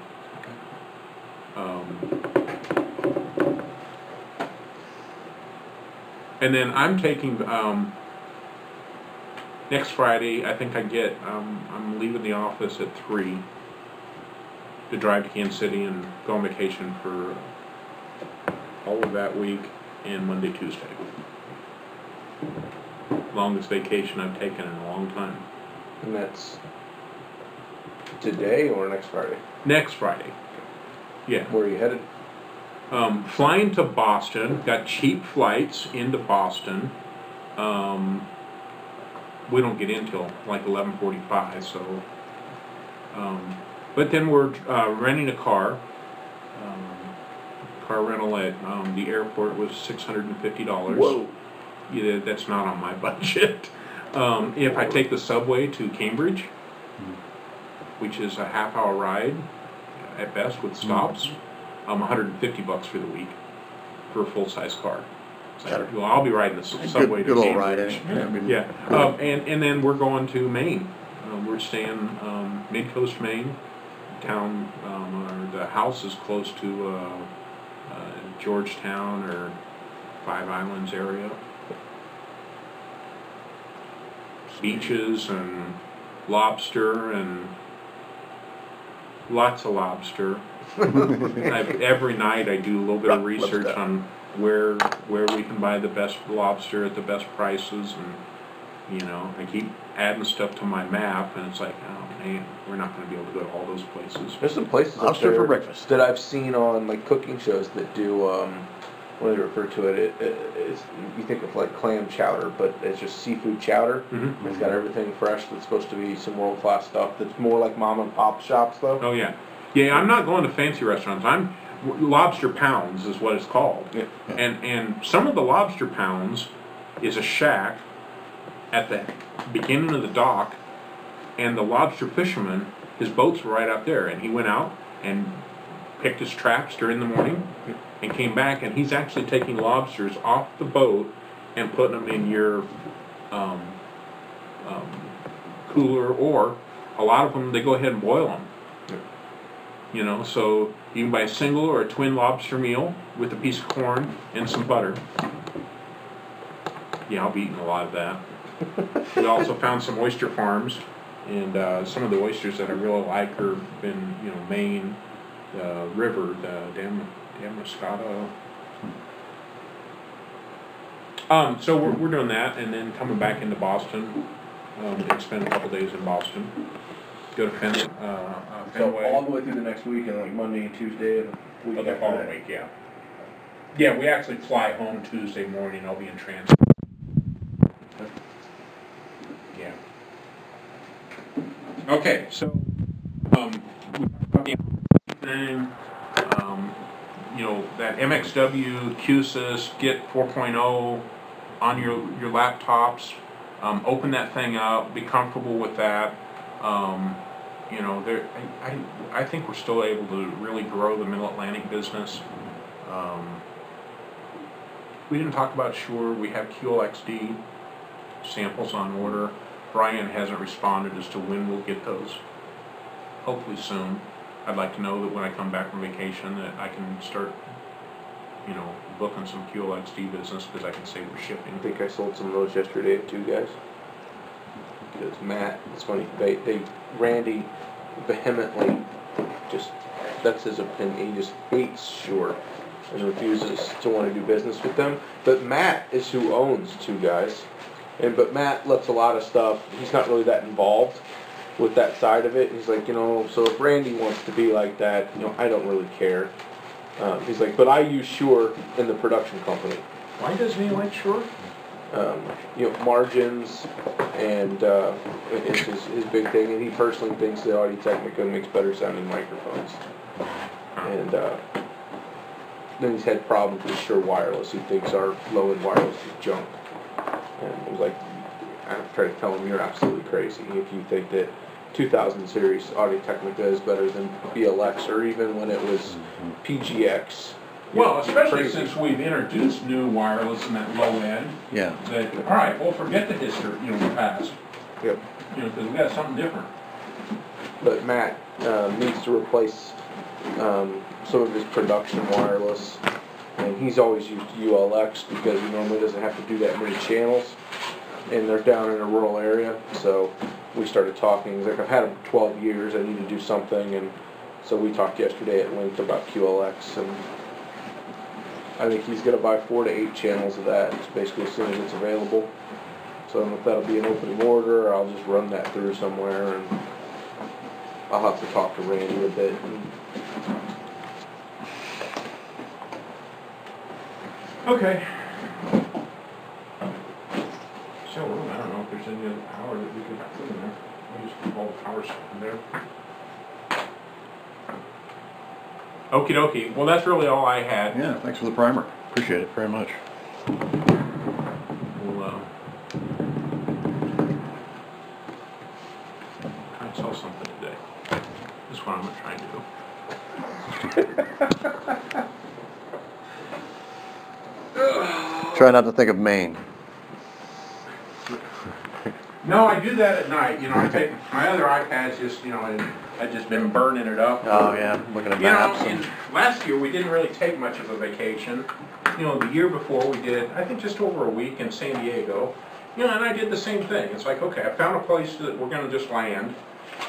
S1: And then I'm taking, next Friday, I think I'm leaving the office at 3 to drive to Kansas City and go on vacation for all of that week and Monday, Tuesday. Longest vacation I've taken in a long time.
S2: And that's today or next Friday?
S1: Next Friday. Yeah.
S2: Where are you headed?
S1: Flying to Boston. Got cheap flights into Boston. We don't get in till like 11:45, so. But then we're renting a car. Car rental at the airport was $650.
S2: Whoa.
S1: Yeah, that's not on my budget. If I take the subway to Cambridge, which is a half-hour ride at best with stops, $150 for the week for a full-size car. So, well, I'll be riding the subway to
S3: Good little
S1: Cambridge.
S3: ride, eh?
S1: Yeah, and then we're going to Maine. We're staying Mid-Coast, Maine. Town, the house is close to Georgetown or Five Islands area. Beaches and lobster and Lots of lobster. Every night I do a little bit of research on where we can buy the best lobster at the best prices, and you know, I keep adding stuff to my map, and it's like, oh man, we're not going to be able to go to all those places.
S2: There's some places up
S3: Lobster
S2: there
S3: for breakfast.
S2: that I've seen on like cooking shows that do what do they refer to it? It's, you think of like clam chowder, but it's just seafood chowder.
S1: Mm-hmm.
S2: It's got everything fresh. That's supposed to be some world class stuff. That's more like mom and pop shops though.
S1: Oh yeah, yeah. I'm not going to fancy restaurants. Lobster pounds is what it's called.
S2: Yeah.
S1: And some of the lobster pounds is a shack at the beginning of the dock, and the lobster fisherman, his boats were right out there, and he went out and picked his traps during the morning and came back, and he's actually taking lobsters off the boat and putting them in your cooler, or a lot of them, they go ahead and boil them. You know, so you can buy a single or a twin lobster meal with a piece of corn and some butter. Yeah, I'll be eating a lot of that. We also found some oyster farms, and some of the oysters that I really like are in, you know, Maine, the river, the Damariscotta. So we're doing that, and then coming back into Boston, and spend a couple days in Boston. Go to
S2: So
S1: Fenway.
S2: all the way through the next week, and like Monday and Tuesday and week
S1: The
S2: after
S1: following
S2: that.
S1: week, yeah. Yeah, we actually fly home Tuesday morning. I'll be in transit. Yeah. Okay, so we talked about the thing, you know, that MXW, QSYS, Get 4.0 on your laptops. Open that thing up. Be comfortable with that. You know, I think we're still able to really grow the Middle Atlantic business. We didn't talk about Shure. We have QLXD samples on order. Brian hasn't responded as to when we'll get those. Hopefully soon. I'd like to know that when I come back from vacation that I can start, you know, booking some QLXD business, because I can say we're shipping.
S2: I think I sold some of those yesterday at 2 guys. Because Matt, it's funny, Randy vehemently just, that's his opinion, he just hates Shure and refuses to want to do business with them. But Matt is who owns 2 guys, but Matt lets a lot of stuff, he's not really that involved with that side of it. He's like, you know, so if Randy wants to be like that, you know, I don't really care. He's like, but I use Shure in the production company.
S1: Why doesn't he like Shure?
S2: You know, margins, and it's his big thing, and he personally thinks that Audio-Technica makes better sounding microphones. And then he's had problems with Shure Wireless. He thinks our low-end wireless is junk. And it was like, I tried to tell him, you're absolutely crazy if you think that 2000 series Audio-Technica is better than BLX, or even when it was PGX.
S1: Well, especially
S2: Crazy.
S1: since we've introduced new wireless in that low end.
S3: Yeah.
S1: That, all right, well, forget the history, you know, the past.
S2: Yep.
S1: You know, because we got something different.
S2: But Matt needs to replace some of his production wireless, and he's always used ULX because he normally doesn't have to do that many channels, and they're down in a rural area. So we started talking. He's like, I've had them for 12 years. I need to do something, and so we talked yesterday at length about QLX, and I think he's going to buy 4 to 8 channels of that, just basically as soon as it's available. So I don't know if that'll be an open order, or I'll just run that through somewhere, and I'll have to talk to Randy a bit.
S1: Okay. So, I don't know if there's any other power that we could put in there. We'll just keep all the power stuff in there. Okie dokie. Well, that's really all I had.
S3: Yeah, thanks for the primer. Appreciate it very much.
S1: We'll try and sell something today. That's what I'm gonna try and do.
S3: Try not to think of Maine.
S1: No, I do that at night. You know, I take my other iPad's just, you know, and I've just been burning it up.
S3: Oh yeah, looking at
S1: You know,
S3: maps.
S1: and last year we didn't really take much of a vacation. You know, the year before we did, I think, just over a week in San Diego. You know, and I did the same thing. It's like, okay, I found a place that we're going to just land.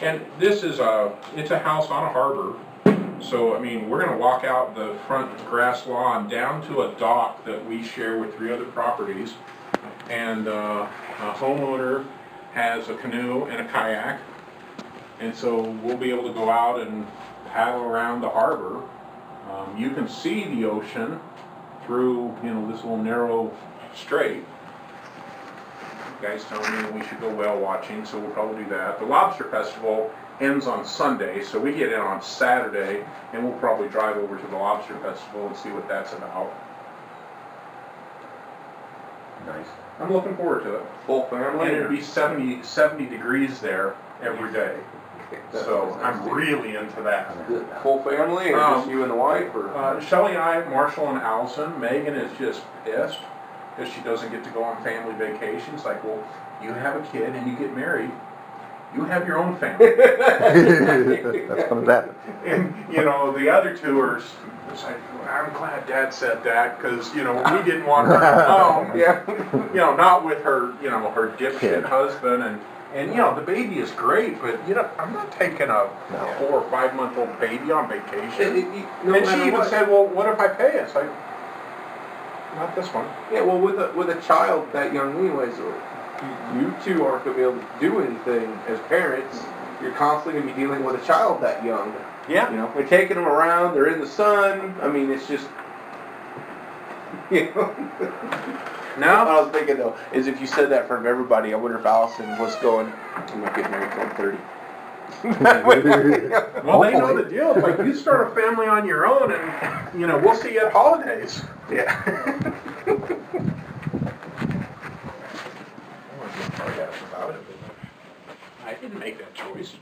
S1: And this is it's a house on a harbor. So, I mean, we're gonna walk out the front grass lawn down to a dock that we share with 3 other properties. And a homeowner has a canoe and a kayak. And so we'll be able to go out and paddle around the harbor. You can see the ocean through, you know, this little narrow strait. You guys tell me we should go whale watching, so we'll probably do that. The Lobster Festival ends on Sunday, so we get in on Saturday, and we'll probably drive over to the Lobster Festival and see what that's about.
S3: Nice.
S1: I'm looking forward to it.
S2: Full family?
S1: And it'll be 70 degrees there every day. So I'm really into that.
S2: Full family, or just you and the wife, or?
S1: Shelley and I, Marshall and Allison. Megan is just pissed because she doesn't get to go on family vacations. Like, well, you have a kid and you get married, you have your own family.
S3: That's coming back.
S1: And, you know, the other two are, it's like, I'm glad Dad said that because, you know, we didn't want her home.
S2: Yeah.
S1: You know, not with her, you know, her dipshit
S3: Kid.
S1: husband. And, you know, the baby is great, but, you know, I'm not taking a 4 or 5 month old baby on vacation. And she even said, well, what if I pay? It's like, not this one.
S2: Yeah, well, with a child that young anyways, you two aren't going to be able to do anything as parents. You're constantly going to be dealing with a child that young.
S1: Yeah.
S2: You know, we're taking them around, they're in the sun. I mean, it's just, you know.
S1: Now,
S2: What I was thinking, though, is if you said that in front of everybody, I wonder if Allison was going, I'm not getting married till I'm 30.
S1: well, they know the deal. It's like, you start a family on your own and, you know, we'll see you at holidays.
S2: Yeah.
S1: I didn't make that choice.